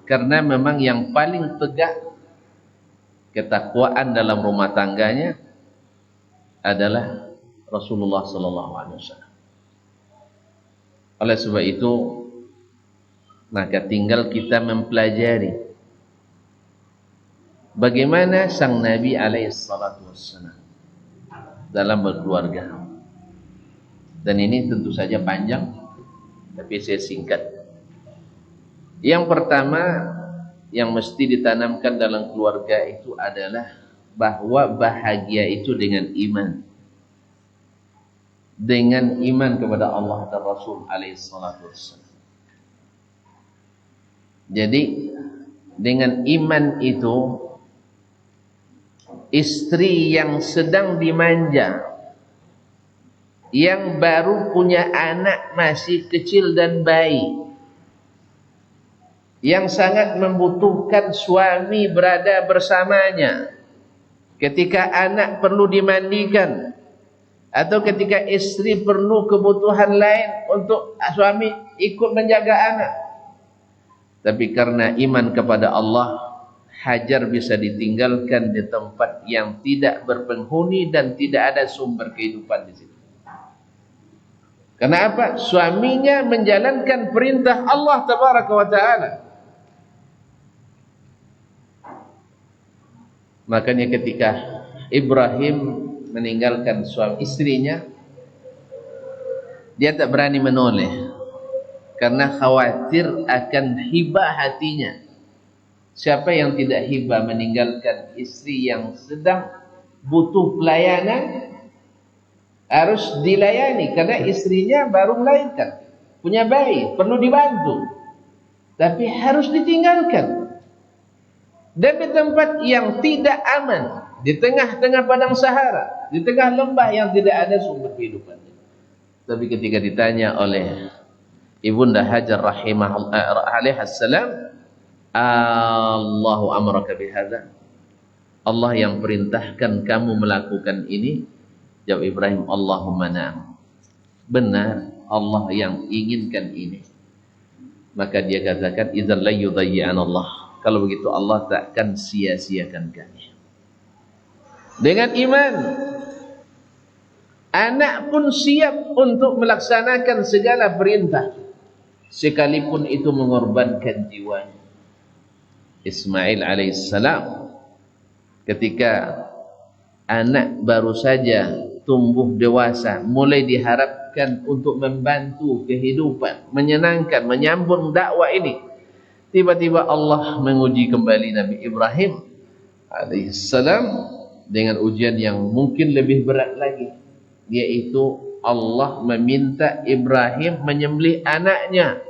Karena memang yang paling tegak ketakwaan dalam rumah tangganya adalah Rasulullah SAW. Oleh sebab itu, maka tinggal kita mempelajari bagaimana sang Nabi alaihissalam dalam berkeluarga. Dan ini tentu saja panjang, tapi saya singkat. Yang pertama yang mesti ditanamkan dalam keluarga itu adalah bahwa bahagia itu dengan iman. Dengan iman kepada Allah dan Rasul alaihissalatu wassalam. Jadi dengan iman itu, istri yang sedang dimanja, yang baru punya anak masih kecil dan bayi, yang sangat membutuhkan suami berada bersamanya ketika anak perlu dimandikan, atau ketika istri perlu kebutuhan lain untuk suami ikut menjaga anak. Tapi karena iman kepada Allah, hajar bisa ditinggalkan di tempat yang tidak berpenghuni dan tidak ada sumber kehidupan di situ. Karena apa? Suaminya menjalankan perintah Allah Tabaraka wa Ta'ala. Makanya ketika Ibrahim meninggalkan suami istrinya, dia tak berani menoleh karena khawatir akan hibah hatinya. Siapa yang tidak hibah meninggalkan istri yang sedang butuh pelayanan, harus dilayani karena istrinya baru melahirkan, punya bayi, perlu dibantu, tapi harus ditinggalkan. Dan di tempat yang tidak aman, di tengah-tengah padang Sahara, di tengah lembah yang tidak ada sumber kehidupan. Tapi ketika ditanya oleh Ibunda Hajar alaihissalam, Allahu amraka bihadza, Allah yang perintahkan kamu melakukan ini? Jawab Ibrahim, Allahumma na'am. Benar, Allah yang inginkan ini. Maka dia katakan, idzal la yudayyi'an Allah. Kalau begitu Allah takkan sia-siakan kami. Dengan iman, anak pun siap untuk melaksanakan segala perintah, sekalipun itu mengorbankan jiwanya. Ismail alaihissalam, ketika anak baru saja tumbuh dewasa, mulai diharapkan untuk membantu kehidupan, menyenangkan, menyambung dakwah ini, tiba-tiba Allah menguji kembali Nabi Ibrahim alaihissalam dengan ujian yang mungkin lebih berat lagi, yaitu Allah meminta Ibrahim menyembelih anaknya.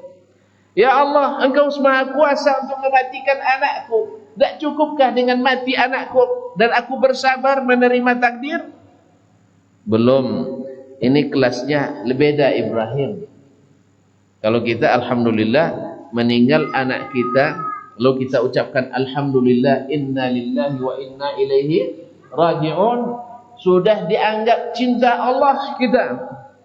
Ya Allah, Engkau Maha Kuasa untuk mematikan anakku. Tak cukupkah dengan mati anakku dan aku bersabar menerima takdir? Belum. Ini kelasnya beda Ibrahim. Kalau kita alhamdulillah meninggal anak kita, lalu kita ucapkan alhamdulillah, inna lillahi wa inna ilaihi raji'un, sudah dianggap cinta Allah kita,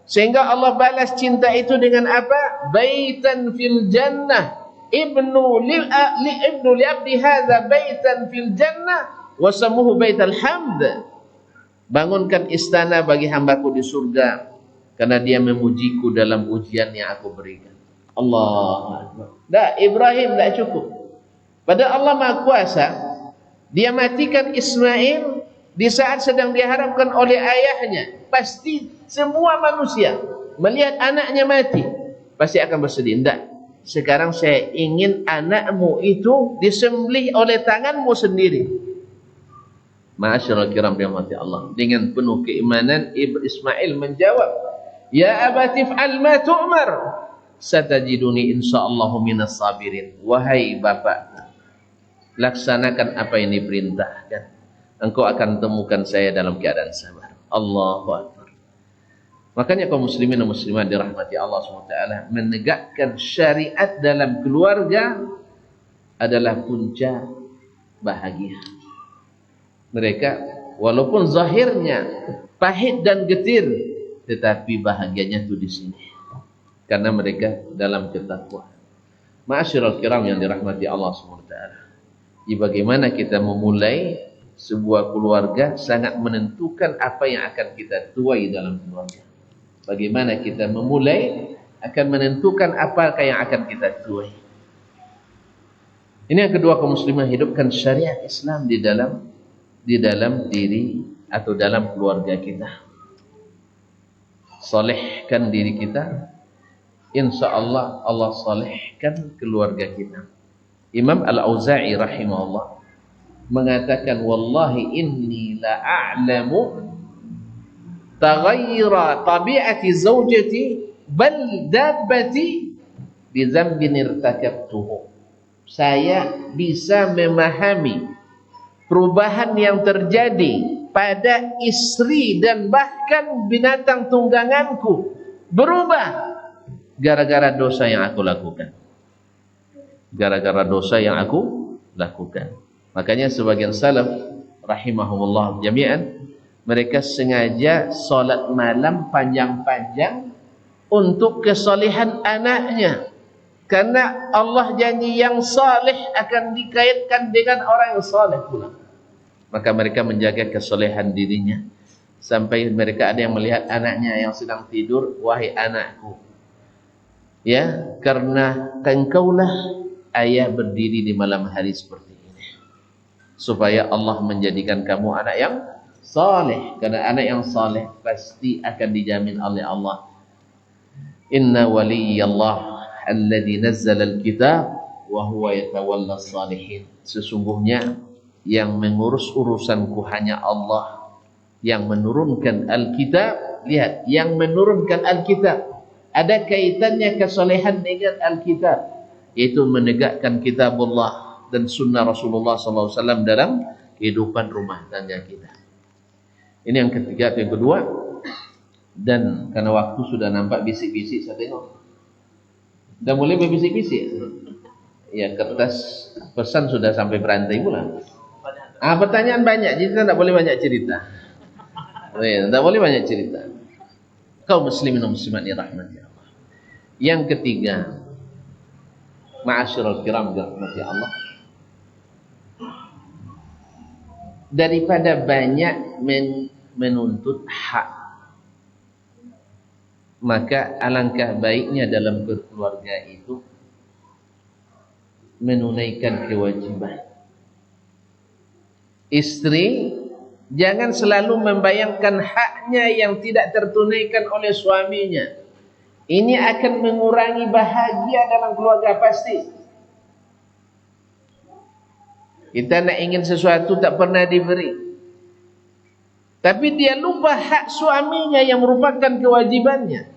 sehingga Allah balas cinta itu dengan apa? Baitan fil jannah, ibnu li abdi hadza baitan fil jannah wa samuhu baital hamd. Bangunkan istana bagi hambaku di surga karena dia memujiku dalam ujian yang aku berikan. Allah Akbar. Dah, Ibrahim tak cukup. Pada Allah Maha Kuasa, dia matikan Ismail di saat sedang diharapkan oleh ayahnya. Pasti semua manusia melihat anaknya mati pasti akan bersedih. Tak, sekarang saya ingin anakmu itu disembelih oleh tanganmu sendiri. Ma'asyiral kiram rahmati Allah, dengan penuh keimanan Ismail menjawab, ya abati fa'al ma tu'mar, satajiduni insyaallahu minas sabirin. Wahai bapak, laksanakan apa yang diperintahkan, engkau akan temukan saya dalam keadaan sabar. Allahu Akbar. Makanya kaum muslimin dan muslimat dirahmati Allah SWT, menegakkan syariat dalam keluarga adalah punca bahagia. Mereka walaupun zahirnya pahit dan getir, tetapi bahagianya itu di sini, karena mereka dalam ketakwaan. Ma'asyiral kiram yang dirahmati Allah SWT, bagaimana kita memulai sebuah keluarga sangat menentukan apa yang akan kita tuai dalam keluarga. Bagaimana kita memulai akan menentukan apa yang akan kita tuai. Ini yang kedua, kaum muslimah hidupkan syariat Islam di dalam diri atau dalam keluarga kita. Salehkan diri kita, insyaallah Allah salehkan keluarga kita. Imam Al-Auza'i rahimahullah mengatakan, wallahi inni la a'lamu taghayyura tabi'ati zawjati bal dabbati bi dzambin irtakabtuhu. Saya bisa memahami perubahan yang terjadi pada istri dan bahkan binatang tungganganku berubah gara-gara dosa yang aku lakukan. gara-gara dosa yang aku lakukan. Makanya sebagian salaf rahimahumullah jami'an, mereka sengaja solat malam panjang-panjang untuk kesolehan anaknya. Karena Allah janji yang saleh akan dikaitkan dengan orang yang saleh pula. Maka mereka menjaga kesolehan dirinya. Sampai mereka ada yang melihat anaknya yang sedang tidur, wahai anakku, ya, karena engkaulah ayah berdiri di malam hari seperti ini, supaya Allah menjadikan kamu anak yang saleh. Karena anak yang saleh pasti akan dijamin oleh Allah. Inna waliyallah alladhi nazzala al-kitab wa huwa yatawalla as-salihin. Sesungguhnya yang mengurus urusanku hanya Allah yang menurunkan Alkitab. Lihat, yang menurunkan Alkitab ada kaitannya kesolehan dengan Alkitab, yaitu menegakkan kitabullah dan sunnah Rasulullah SAW dalam kehidupan rumah tangga kita. Ini yang ketiga. Yang kedua, dan karena waktu sudah nampak bisik-bisik, saya tengok dah mulai berbisik-bisik. Ya, kertas pesan sudah sampai berantai pula. Pertanyaan banyak, jadi kita tidak boleh banyak cerita. Tidak boleh banyak cerita. Kaum muslimin dan muslimat dirahmati Allah. Yang ketiga, ma'asyiral kiram dirahmati Allah, daripada banyak menuntut hak, maka alangkah baiknya dalam berkeluarga itu menunaikan kewajiban. Istri jangan selalu membayangkan haknya yang tidak tertunaikan oleh suaminya. Ini akan mengurangi bahagia dalam keluarga pasti. Kita nak ingin sesuatu tak pernah diberi, tapi dia lupa hak suaminya yang merupakan kewajibannya.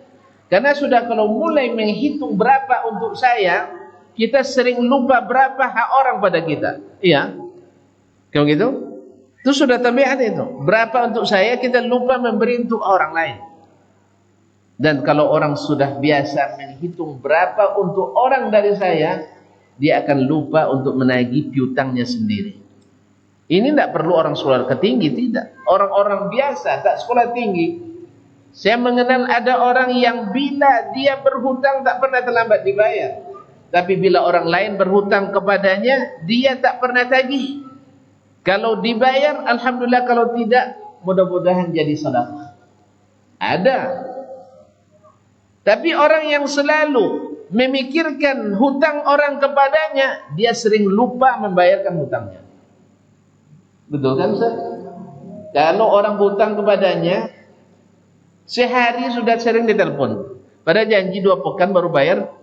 Karena sudah kalau mulai menghitung berapa untuk saya, kita sering lupa berapa hak orang pada kita. Iya, kalau gitu, itu sudah tabiat itu. Berapa untuk saya, kita lupa memberi untuk orang lain. Dan kalau orang sudah biasa menghitung berapa untuk orang dari saya, dia akan lupa untuk menagih piutangnya sendiri. Ini tidak perlu orang sekolah tinggi, tidak. Orang-orang biasa, tak sekolah tinggi. Saya mengenal ada orang yang bila dia berhutang tak pernah terlambat dibayar. Tapi bila orang lain berhutang kepadanya, dia tak pernah tagih. Kalau dibayar, alhamdulillah. Kalau tidak, mudah-mudahan jadi sedekah. Ada. Tapi orang yang selalu memikirkan hutang orang kepadanya, dia sering lupa membayarkan hutangnya. Betul kan, Ustaz? Kalau orang hutang kepadanya, sehari sudah sering ditelepon. Pada janji 2 pekan baru bayar.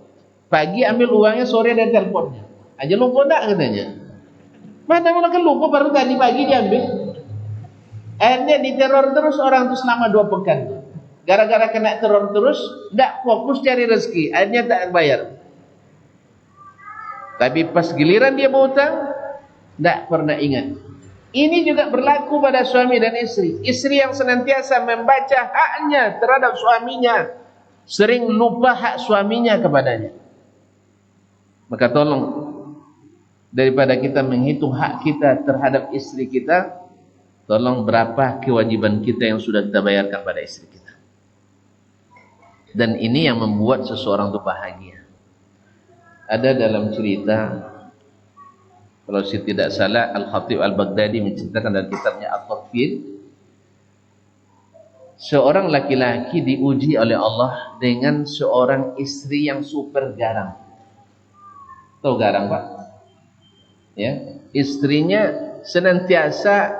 Pagi ambil uangnya, sore ada teleponnya. Aja lupa tak katanya. Mana kan lupa, baru tadi pagi diambil. Akhirnya diteror terus orang itu selama 2 pekan. Gara-gara kena teror terus, tidak fokus cari rezeki. Akhirnya tak bayar. Tapi pas giliran dia berhutang, tidak pernah ingat. Ini juga berlaku pada suami dan istri. Istri yang senantiasa membaca haknya terhadap suaminya, sering lupa hak suaminya kepadanya. Maka tolong, daripada kita menghitung hak kita terhadap istri kita, tolong berapa kewajiban kita yang sudah kita bayarkan pada istri kita. Dan ini yang membuat seseorang itu bahagia. Ada dalam cerita, kalau saya tidak salah, Al-Khatib Al-Baghdadi menceritakan dalam kitabnya At-Tafsir, seorang laki-laki diuji oleh Allah dengan seorang istri yang super garang. Tahu garang, Pak? Ya, istrinya senantiasa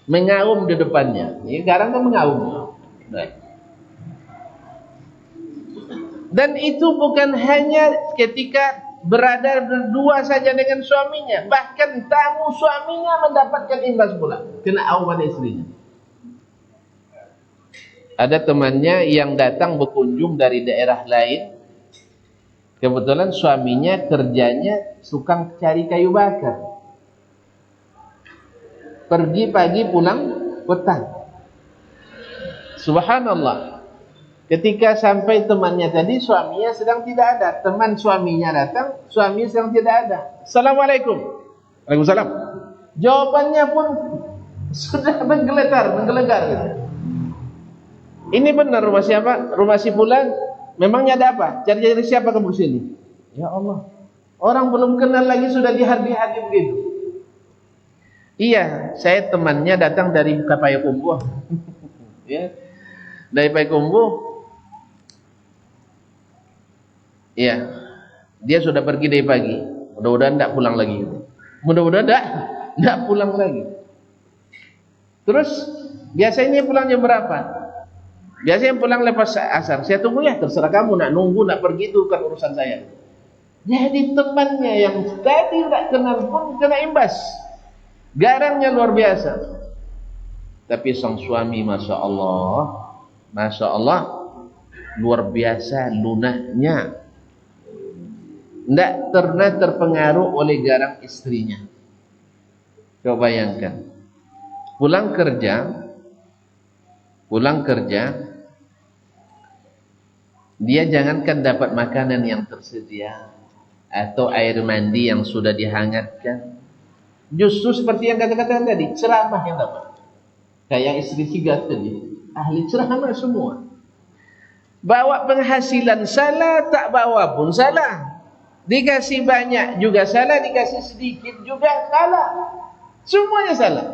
mengaum di depannya. Ya, garang kan mengaum. Nah. Dan itu bukan hanya ketika berada berdua saja dengan suaminya, bahkan tamu suaminya mendapatkan imbas pula, kena auman istrinya. Ada temannya yang datang berkunjung dari daerah lain, kebetulan suaminya kerjanya tukang cari kayu bakar, pergi pagi pulang petang. Subhanallah, Ketika sampai temannya tadi, suaminya sedang tidak ada. Teman suaminya datang, suami sedang tidak ada. Assalamualaikum. Waalaikumsalam. Jawabannya pun sudah menggelegar gitu. Ini benar rumah siapa? Rumah si fulan. Memangnya ada apa? Cari-cari siapa kamu sini? Ya Allah. Orang belum kenal lagi sudah dihardi-hardi begitu. Iya, saya temannya datang dari Payakumbuh. Ya. Dari Payakumbuh. Iya. Dia sudah pergi dari pagi. Mudah-mudahan tidak pulang lagi. Mudah-mudahan tidak pulang lagi. Terus biasanya pulang jam berapa? Biasanya pulang lepas asar. Saya tunggu ya, terserah kamu nak nunggu, nak pergi, itu bukan urusan saya. Jadi temannya yang tadi tidak kenal pun kena imbas. Garangnya luar biasa. Tapi sang suami, masya Allah, luar biasa lunaknya. Tidak pernah terpengaruh oleh garang istrinya. Coba bayangkan, pulang kerja, dia jangankan dapat makanan yang tersedia atau air mandi yang sudah dihangatkan, justru seperti yang kata-kata tadi, ceramah yang dapat. Kayak istri tiga tadi, ahli ceramah semua. Bawa penghasilan salah, tak bawa pun salah. Dikasih banyak juga salah, dikasih sedikit juga salah. Semuanya salah.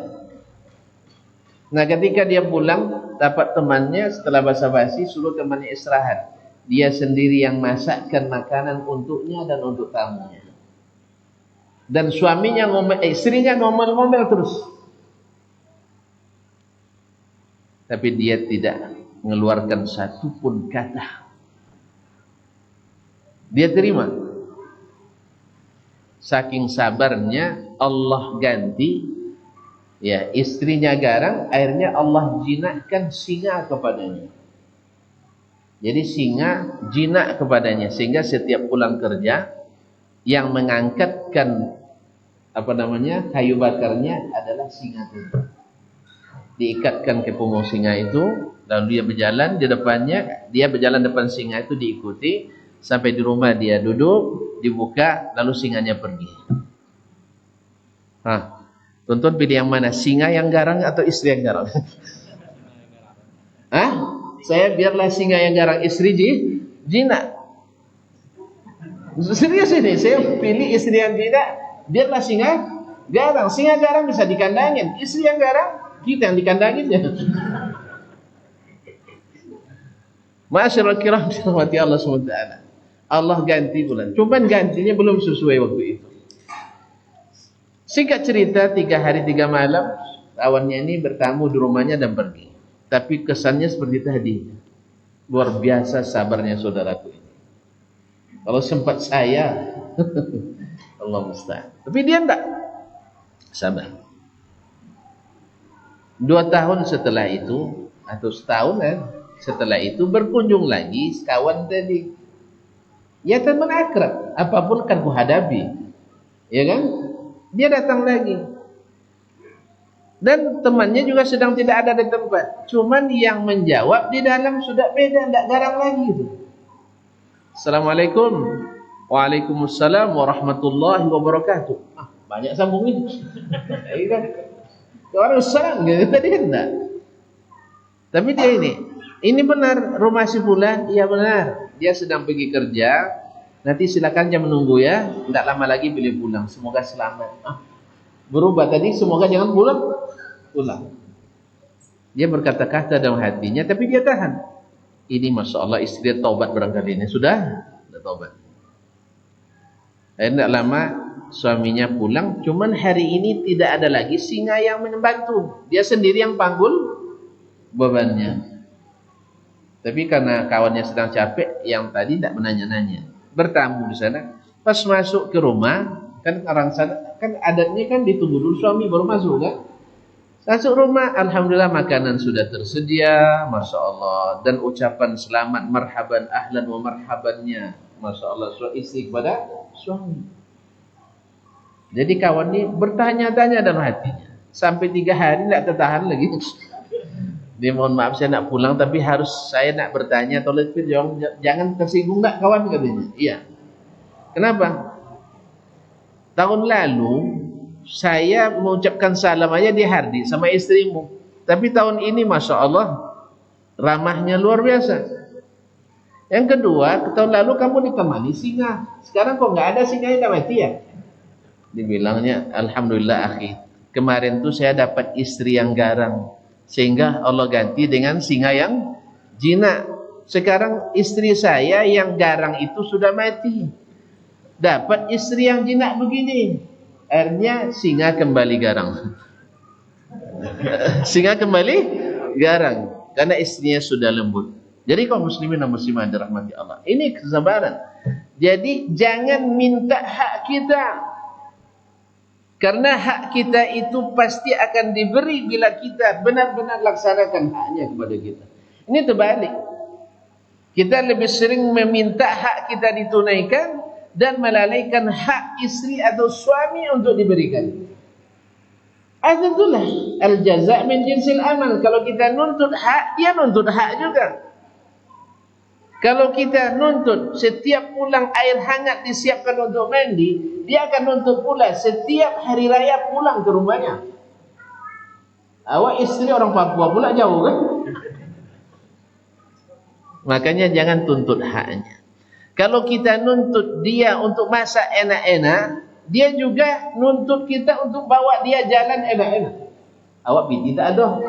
Nah, ketika dia pulang, dapat temannya setelah basa-basi, suruh temannya istirahat. Dia sendiri yang masakkan makanan untuknya dan untuk tamunya. Dan suaminya istrinya ngomel-ngomel terus. Tapi dia tidak mengeluarkan satu pun kata. Dia terima. Saking sabarnya, Allah ganti, ya, istrinya garang, akhirnya Allah jinakkan singa kepadanya. Jadi singa jinak kepadanya, sehingga setiap pulang kerja yang mengangkatkan kayu bakarnya adalah singa itu. Diikatkan ke punggung singa itu, lalu dia berjalan di depannya, dia berjalan depan singa itu, diikuti sampai di rumah, dia duduk, dibuka, lalu singanya pergi. Tonton pilih yang mana, singa yang garang atau istri yang garang? Saya biarlah singa yang garang, istri jinak. Serius ini, saya pilih istri yang jinak, biarlah singa garang. Singa garang bisa dikandangin, istri yang garang kita yang dikandangin ya. Masyaallah kiram dirahmati Allah SWT. Allah ganti bulan, cuman gantinya belum sesuai waktu itu. Singkat cerita, 3 hari 3 malam kawannya ini bertamu di rumahnya dan pergi. Tapi kesannya seperti tadi. Luar biasa sabarnya saudaraku ini. Kalau sempat saya Allah musta'an. Tapi dia enggak sabar. 2 tahun setelah itu, atau setahun setelah itu, berkunjung lagi kawan tadi. Ya teman akrab, apapun akan kuhadapi. Ya kan? Dia datang lagi. Dan temannya juga sedang tidak ada di tempat. Cuman yang menjawab di dalam sudah beda, tidak garang lagi itu. Assalamualaikum. Waalaikumsalam warahmatullahi wabarakatuh. Banyak sambungin. Waalaikumsalam gitu tadi enggak. Tapi dia ini benar rumah si fulan, iya benar. Dia sedang pergi kerja. Nanti silakan jam menunggu ya. Tidak lama lagi beliau pulang. Semoga selamat. Berubah tadi, semoga jangan pulang. Dia berkata-kata dalam hatinya, tapi dia tahan. Ini masya Allah istri taubat barangkali ini. Sudah taubat. Tidak lama suaminya pulang. Cuman hari ini tidak ada lagi singa yang membantu. Dia sendiri yang panggul bebannya. Tapi karena kawannya sedang capek, yang tadi tidak menanya-nanya. Bertamu di sana. Pas masuk ke rumah, kan orang sana kan adatnya kan ditunggu dulu suami baru masuk kan. Masuk rumah, alhamdulillah makanan sudah tersedia, masya Allah, dan ucapan selamat, marhaban, ahlan wa marhabannya, masya Allah, istri kepada suami. Jadi kawan ini bertanya-tanya dalam hatinya, sampai 3 hari tidak tertahan lagi. Dia mohon maaf saya nak pulang tapi saya nak bertanya, tolong jangan tersinggung nak kawan, katanya. Iya. Kenapa? Tahun lalu saya mengucapkan salam aja di Hardi sama istrimu. Tapi tahun ini Masya Allah ramahnya luar biasa. Yang kedua, tahun lalu kamu ditemani singa. Sekarang kok nggak ada singa yang mati ya? Dibilangnya, Alhamdulillah akhi, kemarin tuh saya dapat istri yang garang, sehingga Allah ganti dengan singa yang jinak. Sekarang istri saya yang garang itu sudah mati, dapat istri yang jinak begini, akhirnya singa kembali garang. Singa kembali garang karena istrinya sudah lembut. Jadi kaum muslimin dan muslimat dirahmati Allah, ini kesabaran. Jadi jangan minta hak kita, karena hak kita itu pasti akan diberi bila kita benar-benar laksanakan haknya kepada kita. Ini terbalik. Kita lebih sering meminta hak kita ditunaikan dan melalaikan hak istri atau suami untuk diberikan. Itulah al-jaza' min jinsil amal. Kalau kita nuntut hak, dia nuntut hak juga. Kalau kita nuntut setiap pulang air hangat disiapkan untuk mandi, dia akan nuntut pula setiap hari raya pulang ke rumahnya. Awak istri orang Papua pula jauh kan? Makanya jangan tuntut haknya. Kalau kita nuntut dia untuk masak enak-enak, dia juga nuntut kita untuk bawa dia jalan enak-enak. Awak piti tak ada.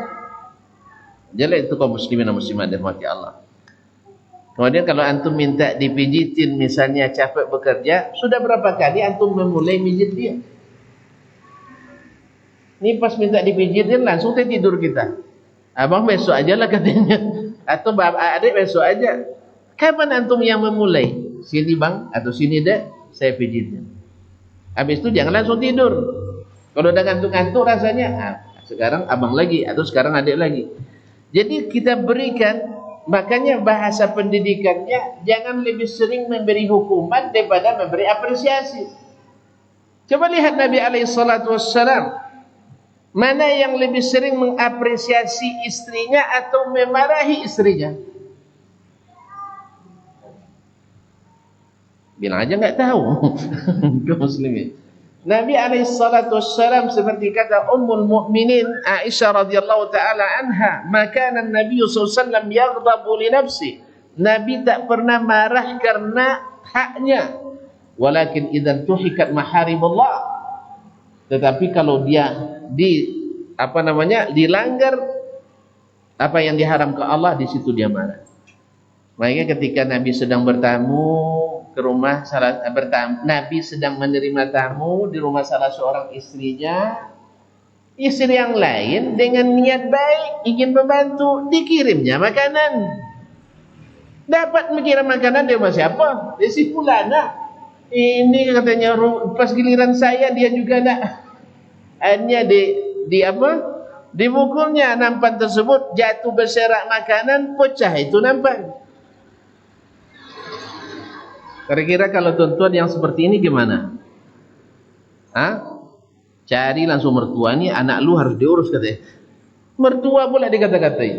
Jalan itu kaum muslimin dan muslimat dirahmati Allah. Kemudian kalau antum minta dipijitin, misalnya capek bekerja, sudah berapa kali antum memulai mijit dia? Ini pas minta dipijitin langsung tidur kita. Abang besok aja lah katanya. Atau adik besok aja. Kapan antum yang memulai? Sini bang atau sini dek, saya pijitin. Habis itu jangan langsung tidur. Kalau udah ngantuk-ngantuk rasanya, sekarang abang lagi atau sekarang adik lagi. Jadi kita berikan. Makanya bahasa pendidikannya jangan lebih sering memberi hukuman daripada memberi apresiasi. Coba lihat Nabi SAW, mana yang lebih sering mengapresiasi istrinya atau memarahi istrinya? Bilang aja nggak tahu. Kaum muslimin. Nabi SAW seperti kata Ummul Mukminin Aisyah radhiyallahu taala anha, maka Nabi SAW yaghdabu li nafsi. Nabi tak pernah marah karena haknya. Walakin idzan tuhikat maharimullah. Tetapi kalau dia dilanggar apa yang diharamkan Allah, di situ dia marah. Makanya ketika Nabi sedang bertamu ke rumah Nabi sedang menerima tamu di rumah salah seorang istrinya, istri yang lain dengan niat baik ingin membantu, dikirimnya makanan. Dapat mengirim makanan dari rumah siapa? Dari si fulana. Ini katanya pas giliran saya dia juga nak. Akhirnya dimukulnya nampan tersebut, jatuh berserak makanan, pecah itu nampan. Kira-kira kalau tuan-tuan yang seperti ini gimana? Cari langsung mertua, ini anak lu harus diurus katanya. Mertua pula dikata-katai.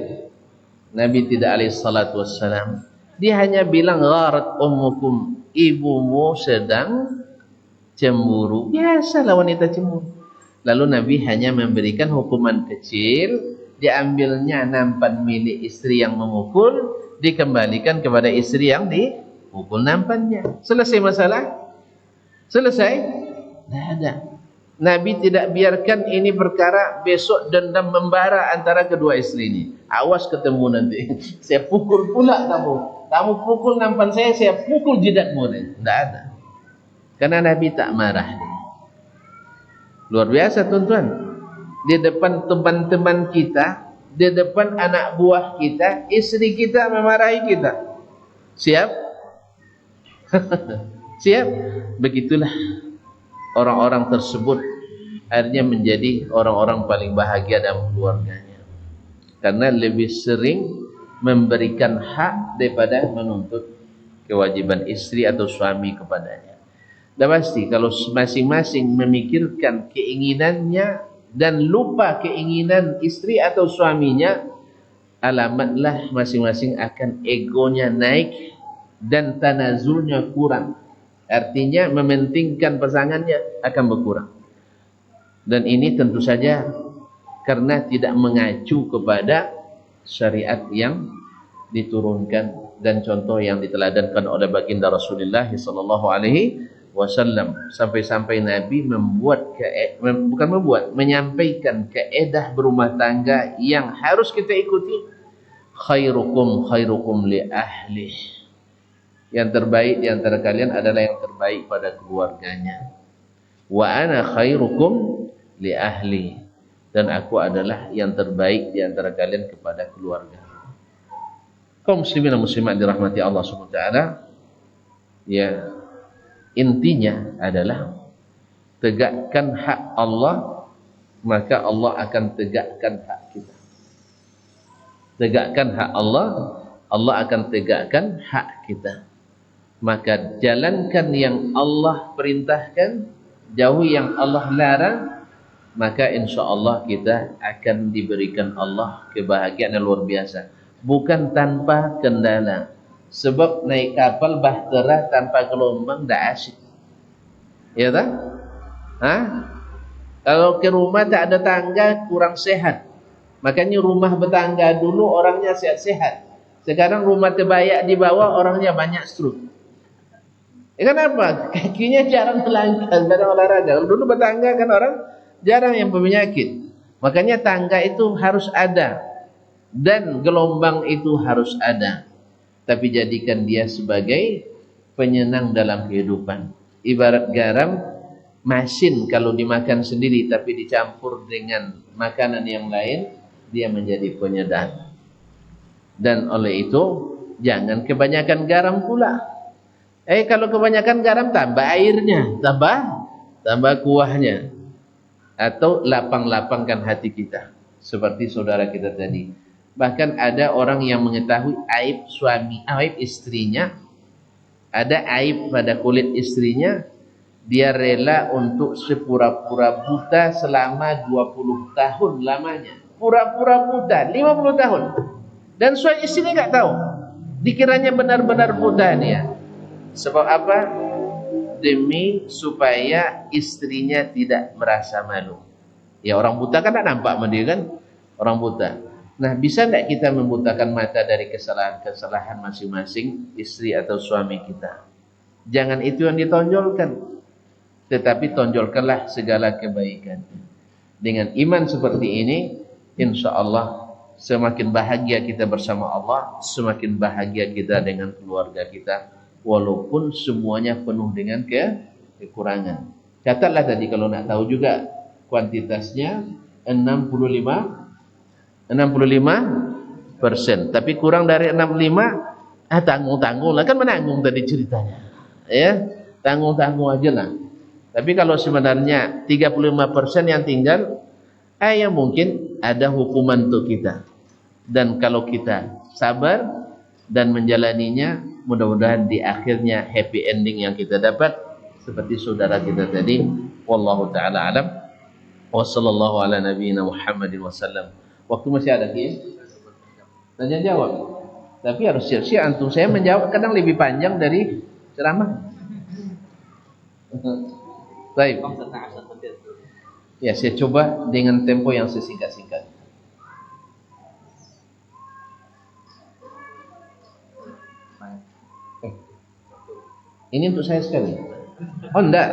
Nabi tidak alaihi salatu wassalam. Dia hanya bilang gharat ummukum, ibumu sedang cemburu. Biasalah wanita cemburu. Lalu Nabi hanya memberikan hukuman kecil, diambilnya nampan milik istri yang memukul, dikembalikan kepada istri yang pukul nampannya. Selesai masalah? Selesai? Tidak ada. Nabi tidak biarkan ini perkara besok dendam membara antara kedua istri ini. Awas ketemu nanti. Saya pukul pula kamu. Kamu pukul nampan saya pukul jidatmu. Tidak ada. Karena Nabi tak marah. Luar biasa tuan-tuan. Di depan teman-teman kita, di depan anak buah kita, istri kita memarahi kita. Siap? Siap? Begitulah orang-orang tersebut akhirnya menjadi orang-orang paling bahagia dalam keluarganya, karena lebih sering memberikan hak daripada menuntut kewajiban istri atau suami kepadanya. Dan pasti kalau masing-masing memikirkan keinginannya dan lupa keinginan istri atau suaminya, alamatlah masing-masing akan egonya naik dan tanazulnya kurang. Artinya mementingkan pasangannya akan berkurang. Dan ini tentu saja karena tidak mengacu kepada syariat yang diturunkan dan contoh yang diteladankan oleh baginda Rasulullah sallallahu alaihi wasallam, sampai-sampai Nabi menyampaikan kaedah berumah tangga yang harus kita ikuti. Khairukum khairukum li ahlih. Yang terbaik di antara kalian adalah yang terbaik pada keluarganya. Wa ana khairukum li ahli. Dan aku adalah yang terbaik di antara kalian kepada keluarga. Kaum muslimin dan muslimat dirahmati Allah Subhanahu wa taala, ya, intinya adalah tegakkan hak Allah, maka Allah akan tegakkan hak kita. Tegakkan hak Allah, Allah akan tegakkan hak kita. Maka jalankan yang Allah perintahkan, jauhi yang Allah larang, maka insya Allah kita akan diberikan Allah kebahagiaan yang luar biasa. Bukan tanpa kendala. Sebab naik kapal bahtera tanpa gelombang tak asyik. Ya tak? Kalau ke rumah tak ada tangga kurang sehat. Makanya rumah bertangga dulu orangnya sehat-sehat. Sekarang rumah terbayak di bawah orangnya banyak stroke. Kenapa? Kakinya jarang melangkah, jarang olahraga. Dulu bertangga kan orang jarang yang penyakit. Makanya tangga itu harus ada. Dan gelombang itu harus ada. Tapi jadikan dia sebagai penyenang dalam kehidupan. Ibarat garam, masin kalau dimakan sendiri tapi dicampur dengan makanan yang lain, dia menjadi penyedap. Dan oleh itu, jangan kebanyakan garam pula. Kalau kebanyakan garam, tambah airnya, tambah kuahnya. Atau lapang-lapangkan hati kita. Seperti saudara kita tadi. Bahkan ada orang yang mengetahui aib aib istrinya, ada aib pada kulit istrinya, dia rela untuk sepura-pura buta selama 20 tahun lamanya. Pura-pura buta 50 tahun. Dan suami istrinya enggak tahu. Dikiranya benar-benar buta dia. Sebab apa? Demi supaya istrinya tidak merasa malu. Ya, orang buta kan tak nampak sama dia kan? Orang buta. Nah, bisa enggak kita membutakan mata dari kesalahan-kesalahan masing-masing istri atau suami kita? Jangan itu yang ditonjolkan. Tetapi tonjolkanlah segala kebaikan. Dengan iman seperti ini, insya Allah semakin bahagia kita bersama Allah, semakin bahagia kita dengan keluarga kita. Walaupun semuanya penuh dengan kekurangan. Catatlah tadi kalau nak tahu juga kuantitasnya 65%. Tapi kurang dari 65, tanggung-tanggung lah, kan menanggung tadi ceritanya. Ya, tanggung-tanggung aja lah. Tapi kalau sebenarnya 35% yang tinggal, ya mungkin ada hukuman untuk kita. Dan kalau kita sabar dan menjalaninya, mudah-mudahan di akhirnya happy ending yang kita dapat seperti saudara kita tadi. Wallahu taala alam. Wa sallallahu ala nabiyyina Muhammadin wasallam. Waktu masih ada ya? Tanya jawab. Tapi harus siap-siap antum. Saya menjawab kadang lebih panjang dari ceramah. Baik. Ya, saya coba dengan tempo yang sesingkat-singkat. Ini untuk saya sekali. Oh enggak.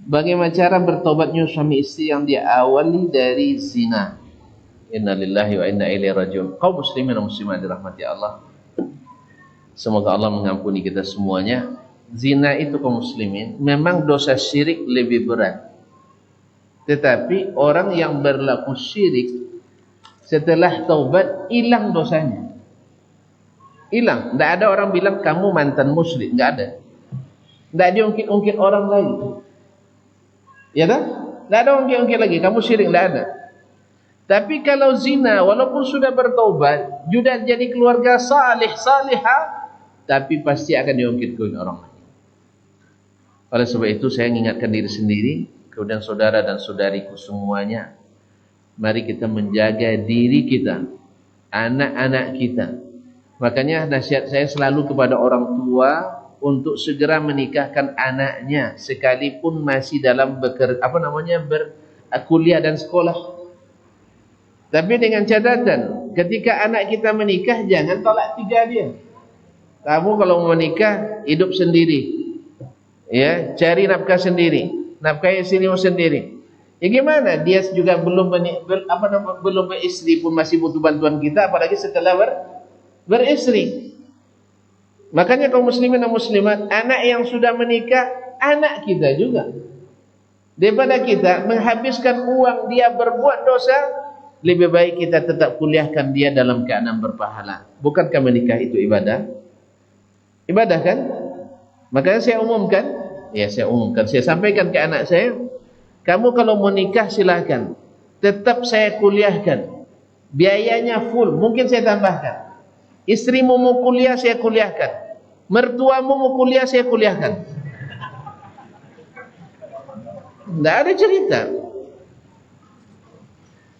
Bagaimana cara bertobatnya suami istri yang diawali dari zina? Innalillahi wa inna ilaihi rajiun. Kaum muslimin dan muslimat dirahmati Allah. Semoga Allah mengampuni kita semuanya. Zina itu kaum muslimin memang dosa syirik lebih berat. Tetapi orang yang berlaku syirik setelah taubat hilang dosanya. Hilang. Tidak ada orang bilang kamu mantan muslim. Tidak ada. Tidak diungkit-ungkit orang lagi. Ya tak? Tidak ada ungkit-ungkit lagi. Kamu syirik. Tidak ada. Tapi kalau zina, walaupun sudah bertaubat, sudah jadi keluarga salihah, tapi pasti akan diungkit-ungkit orang lain. Oleh sebab itu saya mengingatkan diri sendiri, kemudian saudara dan saudariku semuanya, Mari kita menjaga diri kita, anak-anak kita. Makanya nasihat saya selalu kepada orang tua untuk segera menikahkan anaknya sekalipun masih dalam kuliah dan sekolah. Tapi dengan catatan, ketika anak kita menikah jangan tolak tiga dia. Kamu kalau mau menikah hidup sendiri, ya, cari nafkah sendiri, nafkah istri sendiri. Ya gimana? Dia juga belum beristri pun masih butuh bantuan kita, apalagi setelah beristri. Makanya kaum muslimin dan muslimat, anak yang sudah menikah, anak kita juga. Daripada kita menghabiskan uang dia berbuat dosa, lebih baik kita tetap kuliahkan dia dalam keadaan berpahala. Bukankah menikah itu ibadah? Ibadah kan? Makanya saya umumkan, saya sampaikan ke anak saya, kamu kalau mau nikah silakan, tetap saya kuliahkan, biayanya full, mungkin saya tambahkan. Istrimu mau kuliah saya kuliahkan, mertuamu mau kuliah saya kuliahkan. Tidak ada cerita.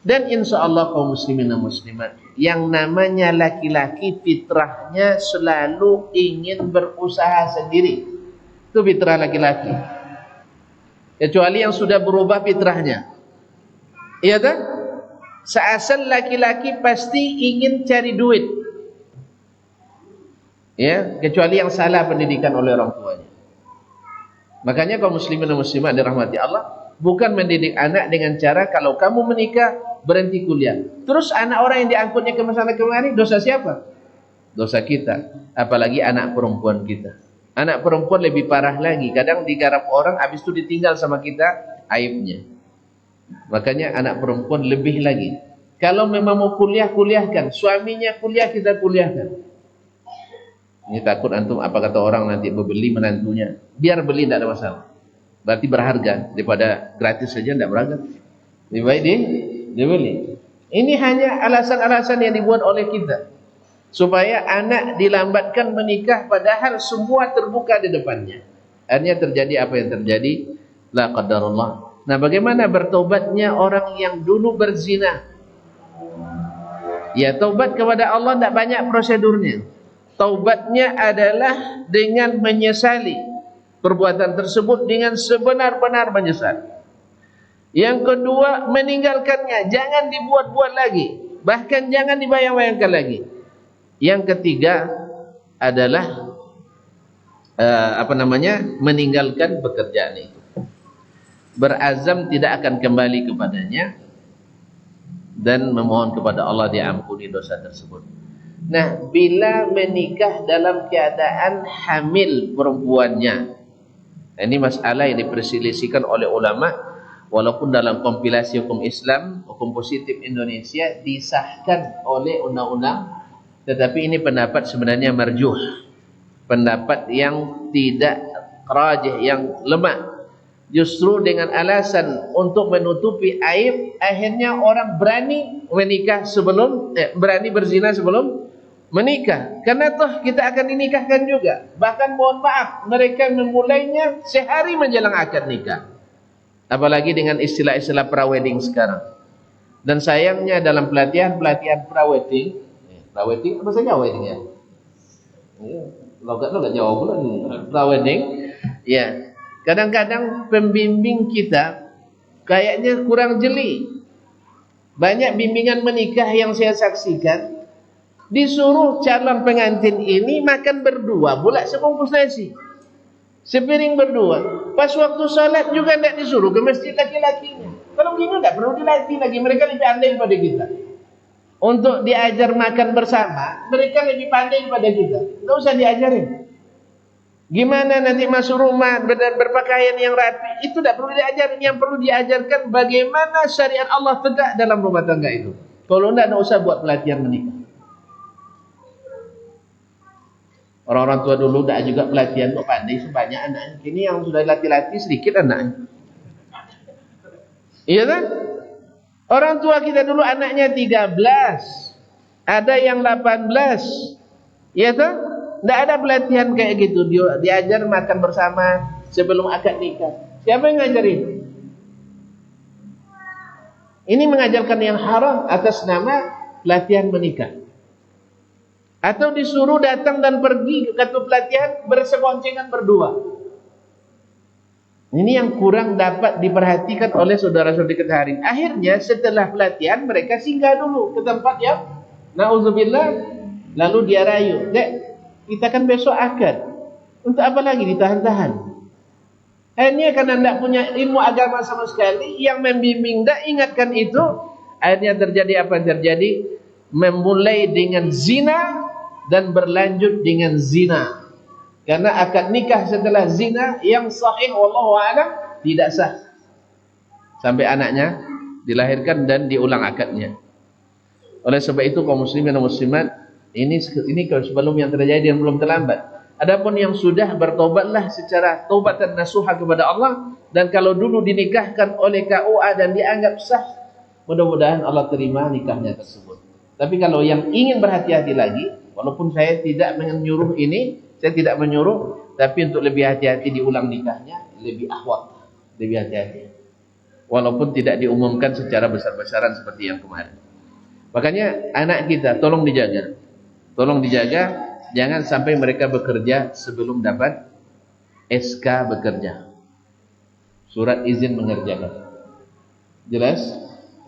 Dan insya Allah kaum muslimin dan muslimat, yang namanya laki-laki fitrahnya selalu ingin berusaha sendiri. Itu fitrah laki-laki. Kecuali yang sudah berubah fitrahnya. Iya tak? Seasal laki-laki pasti ingin cari duit. Ya, kecuali yang salah pendidikan oleh orang tuanya. Makanya kaum muslimin dan muslimat dirahmati Allah, bukan mendidik anak dengan cara kalau kamu menikah berhenti kuliah. Terus anak orang yang diangkutnya ke sana kemari, dosa siapa? Dosa kita. Apalagi anak perempuan kita. Anak perempuan lebih parah lagi. Kadang digarap orang, habis itu ditinggal sama kita aibnya. Makanya anak perempuan lebih lagi. Kalau memang mau kuliah, kuliahkan. Suaminya kuliah, kita kuliahkan. Ini takut antum apa kata orang nanti beli menantunya. Biar beli tidak ada masalah. Berarti berharga. Daripada gratis saja tidak berharga. Lebih baik dibeli. Ini hanya alasan-alasan yang dibuat oleh kita supaya anak dilambatkan menikah, padahal semua terbuka di depannya. Akhirnya terjadi apa yang terjadi? La qadarullah. Nah, bagaimana bertobatnya orang yang dulu berzina? Ya, taubat kepada Allah tidak banyak prosedurnya. Taubatnya adalah dengan menyesali perbuatan tersebut dengan sebenar-benar menyesal. Yang kedua, meninggalkannya, jangan dibuat-buat lagi, bahkan jangan dibayang-bayangkan lagi. Yang ketiga adalah meninggalkan pekerjaan itu, berazam tidak akan kembali kepadanya dan memohon kepada Allah diampuni dosa tersebut. Nah, bila menikah dalam keadaan hamil perempuannya, ini masalah yang diperselisihkan oleh ulama. Walaupun dalam kompilasi hukum Islam, hukum positif Indonesia disahkan oleh undang-undang, tetapi ini pendapat sebenarnya marjuh, pendapat yang tidak rajih, yang lemah. Justru dengan alasan untuk menutupi aib, akhirnya orang berani menikah berani berzina sebelum menikah. Karena toh kita akan dinikahkan juga. Bahkan mohon maaf, mereka memulainya sehari menjelang akad nikah. Apalagi dengan istilah-istilah prawedding sekarang. Dan sayangnya dalam pelatihan prawedding apa saja wedding ya? Logat Jawa pula nih. Prawedding. Ya. Kadang-kadang pembimbing kita kayaknya kurang jeli. Banyak bimbingan menikah yang saya saksikan, disuruh calon pengantin ini makan berdua, bulat sebungkus nasi, sepiring berdua. Pas waktu salat juga tidak disuruh ke masjid laki-lakinya. Kalau begini tidak perlu dilatih lagi, mereka lebih pandai daripada kita. Untuk diajar makan bersama, mereka lebih pandai daripada kita. Tidak usah diajarin. Gimana nanti masuk rumah berpakaian yang rapi, itu tidak perlu diajarin. Yang perlu diajarkan bagaimana syariat Allah tegak dalam rumah tangga itu. Kalau tidak usah buat pelatihan menikah. Orang-orang tua dulu tidak juga pelatihan kok pandai sebanyak anaknya. Ini yang sudah latih-latih sedikit anaknya. Iya kan? Orang tua kita dulu anaknya 13, ada yang 18. Iya kan? Tidak ada pelatihan kayak gitu. Diajar makan bersama sebelum akad nikah. Siapa yang ngajarin? Ini mengajarkan yang haram atas nama latihan menikah. Atau disuruh datang dan pergi ke pelatihan bersekoncengan berdua. Ini yang kurang dapat diperhatikan oleh saudara-saudari kita hari ini. Akhirnya setelah pelatihan mereka singgah dulu ke tempat yang na'udzubillah, lalu dia rayu, "Dek, kita kan besok akad. Untuk apa lagi ditahan-tahan?" Akhirnya karena tidak punya ilmu agama sama sekali, yang membimbing tidak ingatkan itu, akhirnya terjadi apa yang terjadi? Memulai dengan zina dan berlanjut dengan zina. Karena akad nikah setelah zina yang sahih wallahu a'lam tidak sah. Sampai anaknya dilahirkan dan diulang akadnya. Oleh sebab itu kaum muslimin dan muslimat, ini sebelum yang terjadi dan belum terlambat. Adapun yang sudah bertobatlah secara taubatan nasuha kepada Allah, dan kalau dulu dinikahkan oleh KUA dan dianggap sah, mudah-mudahan Allah terima nikahnya tersebut. Tapi kalau yang ingin berhati-hati lagi, walaupun saya tidak menyuruh ini, saya tidak menyuruh, tapi untuk lebih hati-hati diulang nikahnya, lebih ahwat, lebih hati-hati. Walaupun tidak diumumkan secara besar-besaran seperti yang kemarin. Makanya anak kita tolong dijaga. Tolong dijaga, jangan sampai mereka bekerja sebelum dapat SK bekerja. Surat izin mengerjakan. Jelas?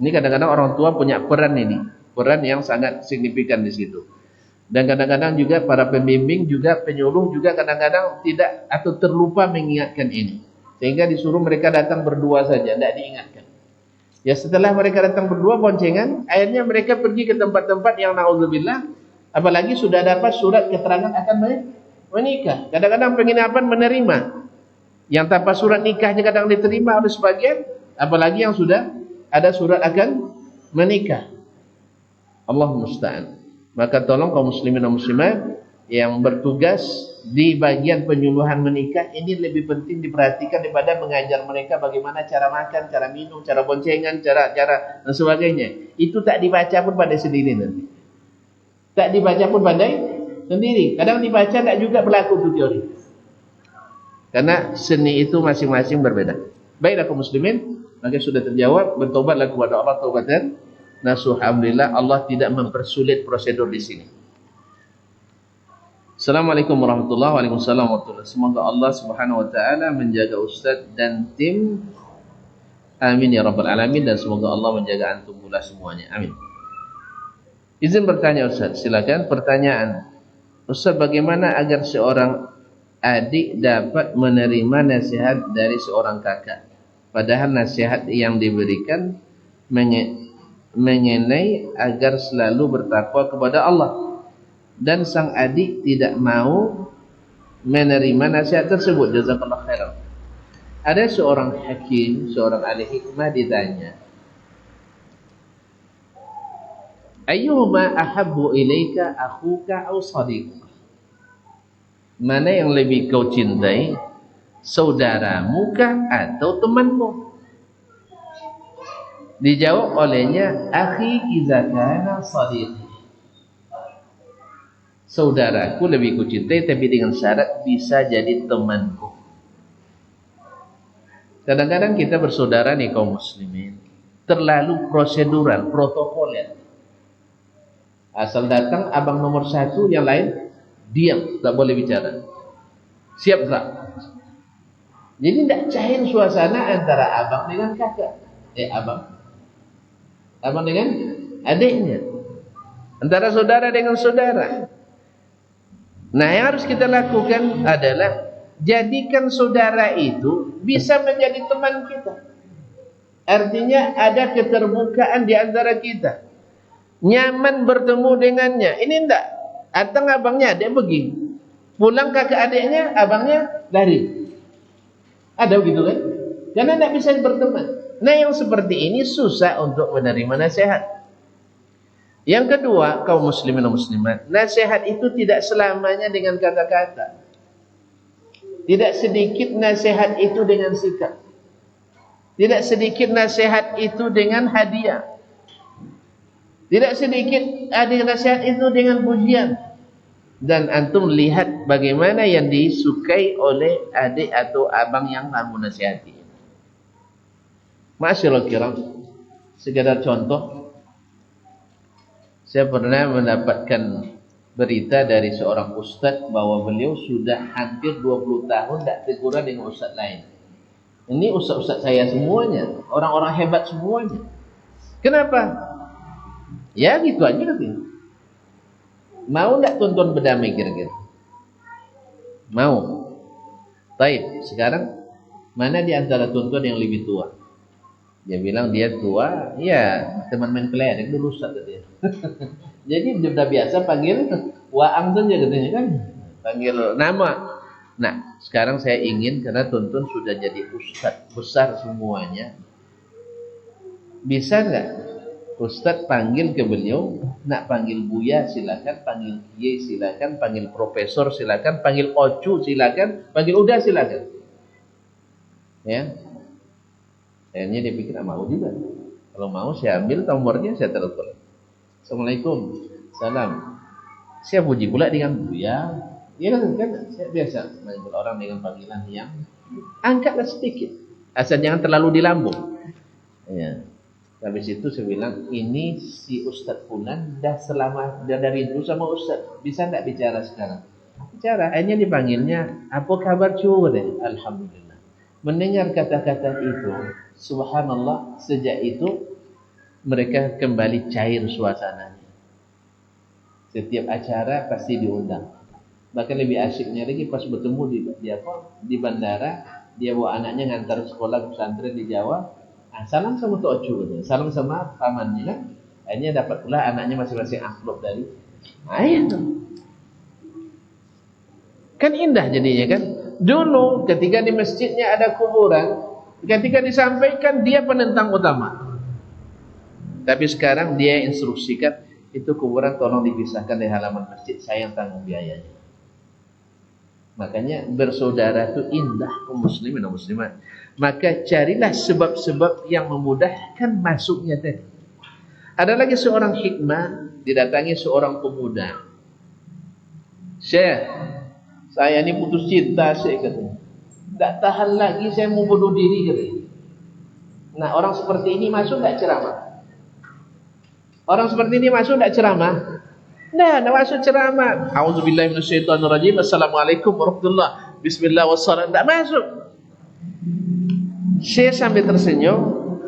Ini kadang-kadang orang tua punya peran ini. Peran yang sangat signifikan di situ. Dan kadang-kadang juga para pembimbing juga penyuluh juga kadang-kadang tidak atau terlupa mengingatkan ini, sehingga disuruh mereka datang berdua saja, tidak diingatkan. Ya setelah mereka datang berdua boncengan, akhirnya mereka pergi ke tempat-tempat yang na'udzubillah, apalagi sudah dapat surat keterangan akan menikah. Kadang-kadang penginapan menerima yang tanpa surat nikahnya, kadang diterima oleh sebagian, apalagi yang sudah ada surat akan menikah. Allah musta'an. Maka tolong kaum muslimin dan muslimat yang bertugas di bagian penyuluhan menikah ini lebih penting diperhatikan daripada mengajar mereka bagaimana cara makan, cara minum, cara boncengan, cara dan sebagainya. Itu tak dibaca pun pada sendiri nanti. Tak dibaca pun pandai sendiri. Kadang dibaca tak juga berlaku itu teori. Karena seni itu masing-masing berbeda. Baiklah kaum muslimin, maka sudah terjawab, bertobatlah kepada Allah taubatan nasuh. Alhamdulillah Allah tidak mempersulit prosedur di sini. Assalamualaikum warahmatullahi wabarakatuh. Waalaikumsalam warahmatullahi wabarakatuh. Semoga Allah Subhanahu wa taala menjaga Ustaz dan tim. Amin ya rabbal alamin, dan semoga Allah menjaga antum pula semuanya. Amin. Izin bertanya Ustaz, silakan. Pertanyaan. Ustaz, bagaimana agar seorang adik dapat menerima nasihat dari seorang kakak, padahal nasihat yang diberikan mengenai agar selalu bertakwa kepada Allah, dan sang adik tidak mau menerima nasihat tersebut? Jazakallahu khairan. Ada seorang hakim, seorang ahli hikmah ditanya, ayyuhuma ahabbu ilaika akhuka aw sadiquka? Mana yang lebih kau cintai, saudaramu kah atau temanmu? Dijawab olehnya, akhi idza kana sadiqi. Saudaraku lebih kucintai, tapi dengan syarat bisa jadi temanku. Kadang-kadang kita bersaudara nih kaum muslimin, terlalu prosedural, protokoler. Asal datang abang nomor satu, yang lain diam, tak boleh bicara. Siap gerak. Jadi tidak cair suasana antara abang dengan kakak. Abang dengan adiknya, antara saudara dengan saudara. Nah, yang harus kita lakukan adalah jadikan saudara itu bisa menjadi teman kita. Artinya ada keterbukaan di antara kita, nyaman bertemu dengannya. Ini enggak, datang abangnya adik pergi, pulang kakak adiknya, abangnya lari. Ada begitu kan? Karena tidak bisa berteman. Nah, yang seperti ini susah untuk menerima nasihat. Yang kedua, kaum muslimin dan muslimat, nasihat itu tidak selamanya dengan kata-kata. Tidak sedikit nasihat itu dengan sikap. Tidak sedikit nasihat itu dengan hadiah. Tidak sedikit ada nasihat itu dengan pujian. Dan antum lihat bagaimana yang disukai oleh adik atau abang yang kamu nasihati. Masyaallah kiram, Sekedar contoh, saya pernah mendapatkan berita dari seorang ustadz bahwa beliau sudah hampir 20 tahun tidak teguran dengan ustadz lain. Ini ustadz-ustadz saya semuanya, orang-orang hebat semuanya. Kenapa? Ya gitu aja katanya. Mau tidak tuntun berdamai kira-kira? Mau. Baik, sekarang mana di antara tuntun yang lebih tua? Dia bilang dia tua, ya teman main kelereng dulu ustaz katanya. Jadi dia udah biasa panggil Waang saja katanya kan, panggil nama. Nah, sekarang saya ingin karena tuntun sudah jadi ustaz besar semuanya, bisa nggak ustaz panggil ke beliau, nak panggil Buya silakan, panggil Kiai silakan, panggil Profesor silakan, panggil Ocu silakan, panggil Uda silakan. Ya. Akhirnya dia pikir mau juga. Kalau mau saya ambil nomornya, saya telepon. Assalamualaikum. Salam. Saya puji pula dengan Buya. Ya kan saya biasa manggil orang dengan panggilan yang angkatlah sedikit. Asal jangan terlalu dilambung. Ya. Habis itu saya bilang, ini si Ustadz Fulan dah dari dulu sama Ustadz. Bisa enggak bicara sekarang? Bicara. Akhirnya dipanggilnya, apa kabar cu? Alhamdulillah. Mendengar kata-kata itu, subhanallah, sejak itu mereka kembali cair suasananya. Setiap acara pasti diundang. Bahkan lebih asyiknya lagi pas bertemu di bandara, dia bawa anaknya ngantar sekolah pesantren di Jawa. Salam sama Tok Ocu, salam sama pamannya kan. Akhirnya dapat pula anaknya masing-masing amplop dari. Itu. Kan indah jadinya kan. Dulu ketika di masjidnya ada kuburan, ketika disampaikan dia penentang utama. Tapi sekarang dia instruksikan itu kuburan tolong dipisahkan dari halaman masjid, saya yang tanggung biayanya. Makanya bersaudara itu indah kaum muslimin dan muslimat. Maka carilah sebab-sebab yang memudahkan masuknya tadi. Ada lagi seorang hikmah, didatangi seorang pemuda. Syekh, saya ini putus cinta, Syekh katanya. Tak tahan lagi, saya mau bunuh diri katanya. Nah, orang seperti ini masuk enggak ceramah? Orang seperti ini masuk enggak ceramah? Nah, masuk ceramah. Auzubillahi minasyaitonirrajim. Assalamualaikum warahmatullahi. Bismillah wassalam. Enggak masuk. Syekh sambil tersenyum.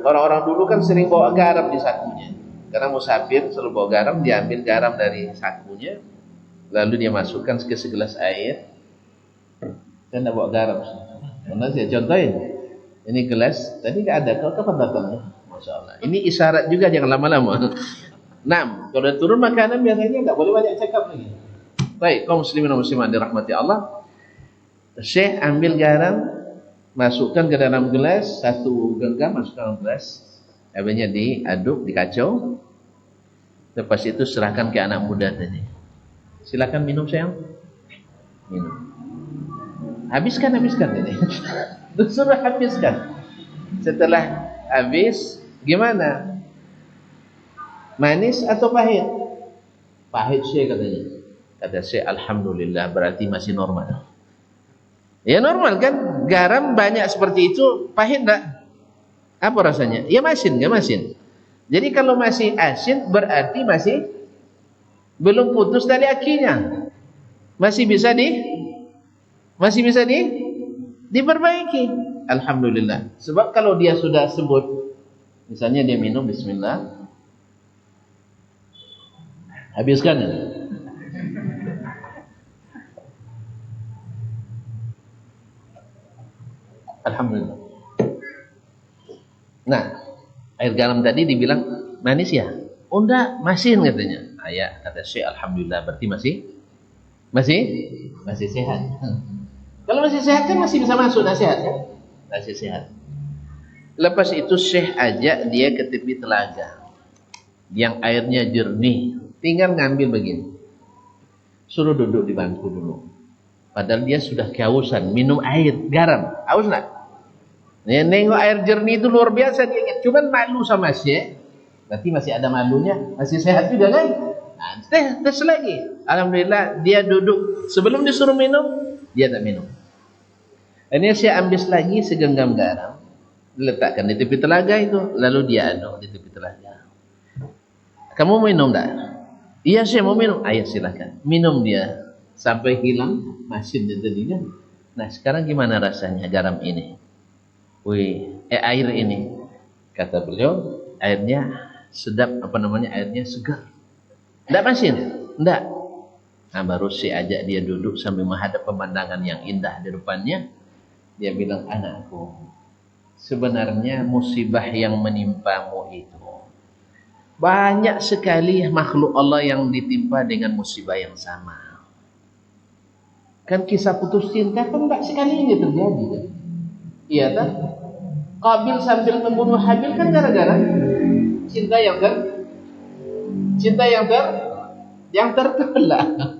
Orang-orang dulu kan sering bawa garam di sakunya. Karena musafir selalu bawa garam, dia ambil garam dari sakunya, lalu dia masukkan ke segelas air. Saya enggak bawa garam. Karena saya contohin. Ini gelas, tadi enggak ada. Kau kapan datangnya? Masya Allah. Ini isyarat juga, jangan lama-lama. 6. Kalau udah turun makanan biasanya enggak boleh banyak cakap lagi. Baik, kaum muslimin dan muslimat dirahmati Allah. Syekh ambil garam, masukkan ke dalam gelas, 1 genggam masukkan dalam gelas. Habisnya diaduk, dikacau. Lepas itu serahkan ke anak muda tadi. Silakan minum sayang. Minum. Habiskan tadi. Disuruh habiskan. Setelah habis, gimana? Manis atau pahit? Pahit Syekh katanya. Kata Syekh, alhamdulillah, berarti masih normal. Ya normal kan? Garam banyak seperti itu, pahit enggak? Apa rasanya? Ya masin, enggak masin. Jadi kalau masih asin berarti masih belum putus dari akinya. Masih bisa diperbaiki. Alhamdulillah. Sebab kalau dia sudah sebut, misalnya dia minum bismillah, habiskan ya. Alhamdulillah. Nah, air garam tadi dibilang manis ya? Oh enggak, masin katanya. Ya, kata Syekh, alhamdulillah, berarti masih sehat. Kalau masih sehat kan masih bisa masuk nasihat kan? Masih sehat. Lepas itu Syekh ajak dia ke tepi telaga yang airnya jernih. Tinggal ngambil begini. Suruh duduk di bangku dulu. Padahal dia sudah kehausan, minum air garam. Haus enggak? Nengok air jernih itu luar biasa dia. Cuman malu sama Syekh. Berarti masih ada malunya, masih sehat juga kan? Nah, tes lagi. Alhamdulillah dia duduk. Sebelum disuruh minum, dia tak minum. Ini Syekh ambil lagi segenggam garam. diletakkan di tepi telaga itu, lalu dia aduk di tepi telaga. Kamu mau minum tak? Iya saya mau minum. Ayo silakan minum dia sampai hilang masinnya tadi kan. Nah sekarang gimana rasanya garam ini? Air ini, kata beliau, airnya sedap, airnya segar. Tidak masin, tidak. Nah baru saya ajak dia duduk sambil menghadap pemandangan yang indah di depannya. Dia bilang, anakku, sebenarnya musibah yang menimpamu itu banyak sekali makhluk Allah yang ditimpa dengan musibah yang sama. Kan kisah putus cinta kan tak sekali ini terjadi kan? Iya kan? Qabil sambil membunuh Habil kan gara-gara cinta yang tertolak.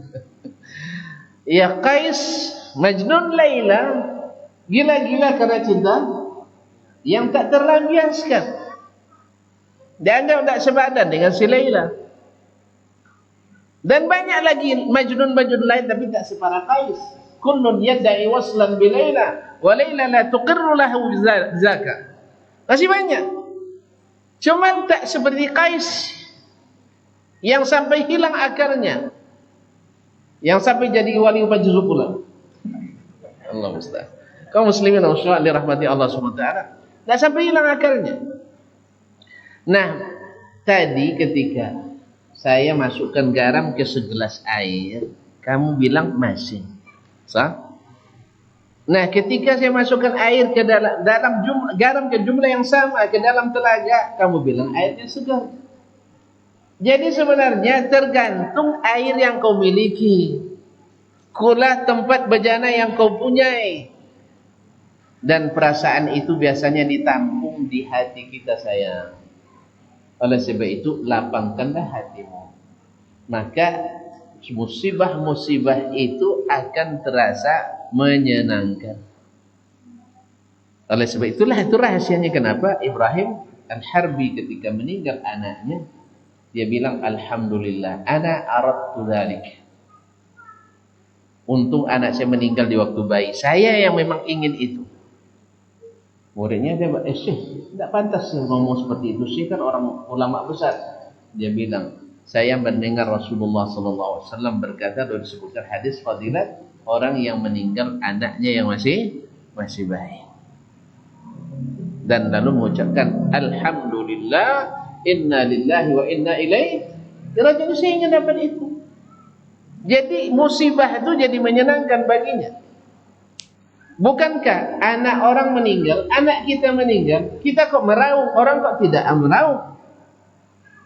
Ya Qais Majnun Laila gila-gila karena cinta yang tak terlampiaskan. Dianggap tak sebadan dengan si Laila. Dan banyak lagi Majnun lain tapi tak separah Qais. Kullun yadda'i waslan bi Laila wa Laila la tuqirru lahu zaka. Masih banyak. Cuman tak seperti Qais yang sampai hilang akarnya. Yang sampai jadi wali majzu pula. Allah musta'an. Kaum muslimin wa syuhada dirahmati Allah Subhanahu wa taala. Tak sampai hilang akarnya. Nah, tadi ketika saya masukkan garam ke segelas air, kamu bilang masin. Sah? Nah, ketika saya masukkan air ke dalam garam ke jumlah yang sama ke dalam telaga, kamu bilang airnya segar. Jadi sebenarnya tergantung air yang kau miliki. Kulah tempat bejana yang kau punyai. Dan perasaan itu biasanya ditampung di hati kita sayang. Oleh sebab itu lapangkanlah hatimu. Maka musibah-musibah itu akan terasa menyenangkan. Oleh sebab itulah itu rahasianya kenapa Ibrahim Al-Harbi ketika meninggal anaknya dia bilang alhamdulillah ana aradtu dzalik. Untung anak saya meninggal di waktu bayi. Saya yang memang ingin itu. Muridnya dia bilang, Syekh, tidak pantas ngomong seperti itu. Syekh kan orang ulama besar. Dia bilang, saya mendengar Rasulullah SAW berkata, dan disebutkan hadis fadilat, orang yang meninggal anaknya yang masih baik. Dan lalu mengucapkan, alhamdulillah, inna lillahi wa inna ilaihi raji'un. Saya ingin dapat itu. Jadi musibah itu jadi menyenangkan baginya. Bukankah anak orang meninggal, anak kita meninggal, kita kok meraung, orang kok tidak meraung?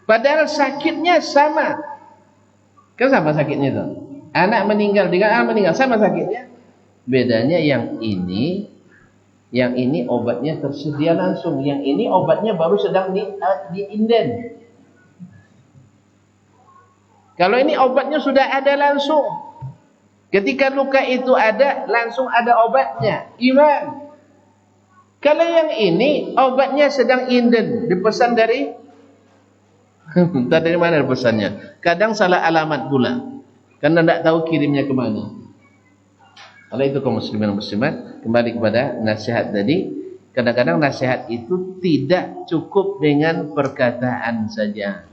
Padahal sakitnya sama. Kan sama sakitnya itu. Anak meninggal dengan anak meninggal sama sakitnya. Bedanya yang ini obatnya tersedia langsung, yang ini obatnya baru sedang diinden. Kalau ini obatnya sudah ada langsung. Ketika luka itu ada, langsung ada obatnya. Iman. Kalau yang ini, obatnya sedang inden. Dipesan dari... Entah dari mana pesannya. Kadang salah alamat pula. Karena tidak tahu kirimnya kemana. Kalau itu kaum muslimin muslimat, kembali kepada nasihat tadi. Kadang-kadang nasihat itu tidak cukup dengan perkataan saja.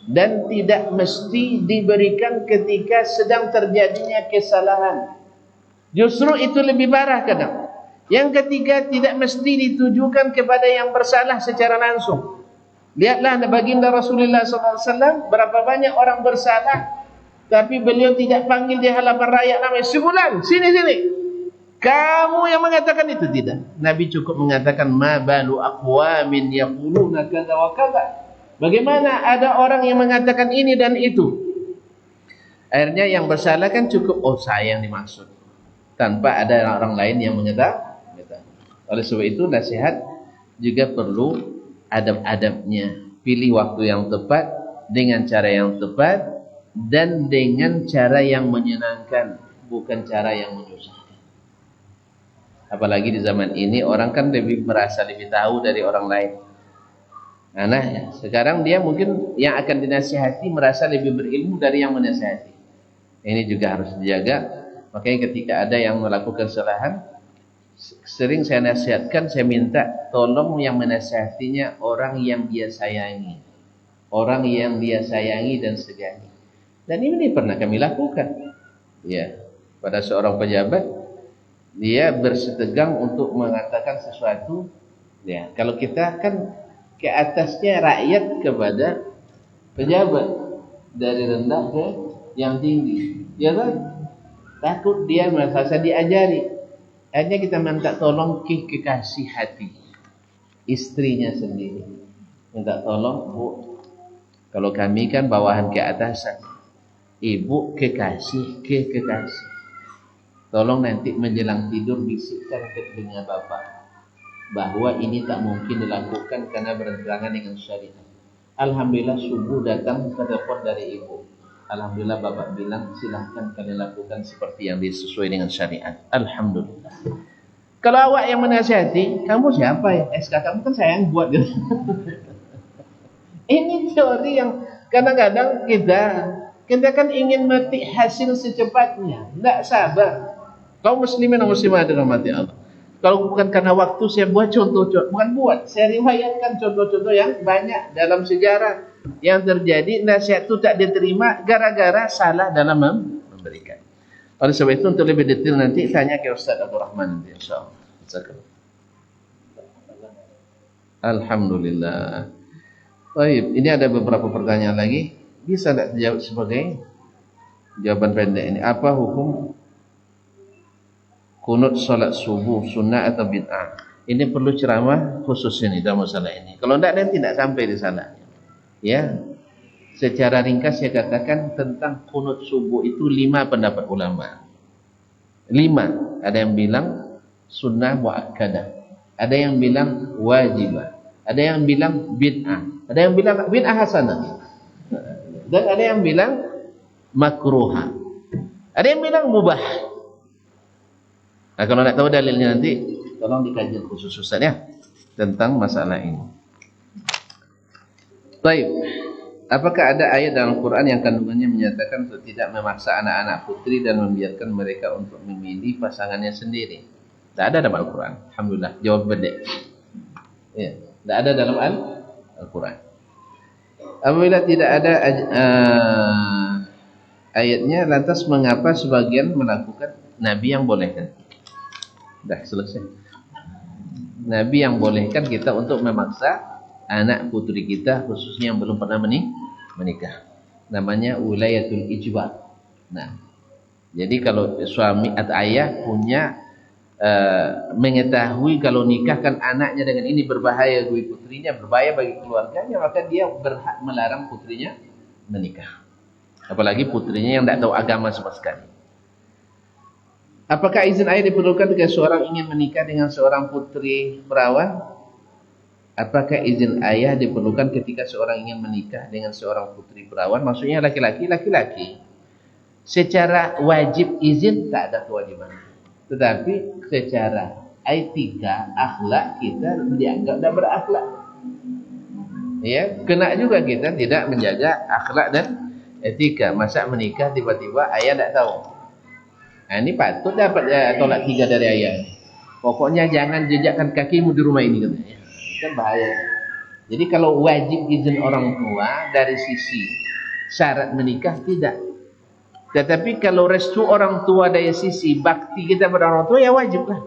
Dan tidak mesti diberikan ketika sedang terjadinya kesalahan. Justru itu lebih parah kadang. Yang ketiga, tidak mesti ditujukan kepada yang bersalah secara langsung. Lihatlah baginda Rasulullah SAW, berapa banyak orang bersalah, tapi beliau tidak panggil di halaman raya namanya sebulan, sini. Kamu yang mengatakan itu, tidak. Nabi cukup mengatakan, ma balu aqwamin yaquluna kadza wa kadza. Bagaimana ada orang yang mengatakan ini dan itu? Akhirnya yang bersalah kan cukup, oh saya yang dimaksud. Tanpa ada orang lain yang mengetahui. Oleh sebab itu nasihat juga perlu adab-adabnya. Pilih waktu yang tepat, dengan cara yang tepat, dan dengan cara yang menyenangkan, bukan cara yang menyusahkan. Apalagi di zaman ini orang kan merasa lebih tahu dari orang lain. Nah, sekarang dia mungkin yang akan dinasihati merasa lebih berilmu dari yang menasihati. Ini juga harus dijaga. Makanya ketika ada yang melakukan kesalahan, Sering saya nasihatkan, saya minta tolong yang menasihatinya orang yang dia sayangi, orang yang dia sayangi dan segani. Dan ini pernah kami lakukan, ya, pada seorang pejabat. Dia bersetegang untuk mengatakan sesuatu, ya. Kalau kita kan ke atasnya rakyat kepada pejabat, dari rendah ke yang tinggi, ya kan? Takut dia merasa diajari. Hanya kita minta tolong ke kekasih hati istrinya sendiri. Minta tolong, Bu, kalau kami kan bawahan ke atasan, Ibu kekasih ke kekasih, tolong nanti menjelang tidur bisikkan ke telinga Bapak bahwa ini tak mungkin dilakukan karena bertentangan dengan syariat. Alhamdulillah subuh datang telepon dari Ibu. Alhamdulillah Bapak bilang silahkan kalian lakukan seperti yang sesuai dengan syariat. Alhamdulillah. Kalau awak yang menasihati, kamu siapa ya? SK kamu kan saya yang buat gitu. Ini teori yang kadang-kadang kita kan ingin mati hasil secepatnya, tidak sabar. Kaum muslimin dan muslimat dirahmati Allah. Kalau bukan karena waktu, saya buat contoh-contoh, bukan buat, saya riwayatkan contoh-contoh yang banyak dalam sejarah yang terjadi. Nasihat itu tak diterima gara-gara salah dalam memberikan. Oleh sebab itu, untuk lebih detail nanti tanya ke Ustaz Abdul Rahman nanti, insyaallah. Alhamdulillah. Baik, ini ada beberapa pertanyaan lagi. Bisa tidak dijawab sebagai jawaban pendek ini? Apa hukum kunut salat subuh, sunnah atau bid'ah? Ini perlu ceramah khusus ini dalam masalah ini. Kalau tidak nanti tidak sampai di sana. Ya, secara ringkas saya katakan tentang kunut subuh itu 5 pendapat ulama. 5. Ada yang bilang sunnah muakkadah, ada yang bilang wajibah, ada yang bilang bid'ah, ada yang bilang bid'ah hasanah, dan ada yang bilang makruha, ada yang bilang mubah. Nah, kalau nak tahu dalilnya nanti tolong dikaji khusus Ustaz ya tentang masalah ini. Baik. Apakah ada ayat dalam Quran yang kandungannya menyatakan untuk tidak memaksa anak-anak putri dan membiarkan mereka untuk memilih pasangannya sendiri? Tidak ada dalam Al-Quran. Alhamdulillah. Jawab bedek. Ya, tidak ada dalam Al-Quran. Apabila tidak ada ayatnya, lantas mengapa sebagian melakukan? Nabi yang bolehkan. Dah selesai. Nabi yang bolehkan kita untuk memaksa anak putri kita, khususnya yang belum pernah menikah. Namanya wilayatul ijbar. Nah, jadi kalau suami atau ayah punya mengetahui kalau nikahkan anaknya dengan ini berbahaya bagi putrinya, berbahaya bagi keluarganya, maka dia berhak melarang putrinya menikah. Apalagi putrinya yang tidak tahu agama sama sekali. Apakah izin ayah diperlukan ketika seorang ingin menikah dengan seorang putri perawan? Apakah izin ayah diperlukan ketika seorang ingin menikah dengan seorang putri perawan? Maksudnya laki-laki. Secara wajib izin tak ada kewajiban. Tetapi secara etika, akhlak kita dianggap tidak berakhlak. Ya, kena juga kita tidak menjaga akhlak dan etika. Masa menikah tiba-tiba ayah tidak tahu. Nah, ini patut dapat tolak 3 dari ayah. Pokoknya jangan jejakkan kakimu di rumah ini katanya. Kan bahaya. Jadi kalau wajib izin orang tua dari sisi syarat menikah tidak. Tetapi kalau restu orang tua dari sisi bakti kita pada orang tua ya wajiblah.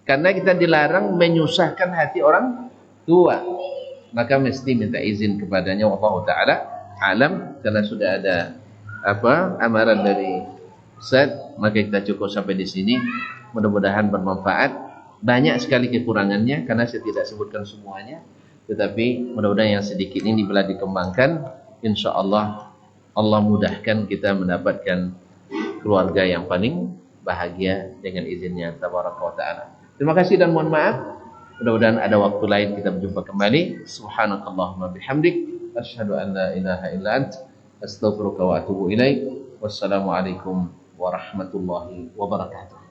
Karena kita dilarang menyusahkan hati orang tua. Maka mesti minta izin kepadanya, wallahu taala alam. Karena sudah ada amaran dari Ustaz, maka kita cukup sampai di sini. Mudah-mudahan bermanfaat. Banyak sekali kekurangannya karena saya tidak sebutkan semuanya, tetapi mudah-mudahan yang sedikit ini bila dikembangkan, insyaallah Allah mudahkan kita mendapatkan keluarga yang paling bahagia dengan izinnya tabaraka wa taala. Terima kasih dan mohon maaf. Mudah-mudahan ada waktu lain kita berjumpa kembali. Subhanakallahumma bihamdik, asyhadu an la ilaha illa ant, astaghfiruka wa atubu ilaik. Wassalamualaikum warahmatullahi wabarakatuh.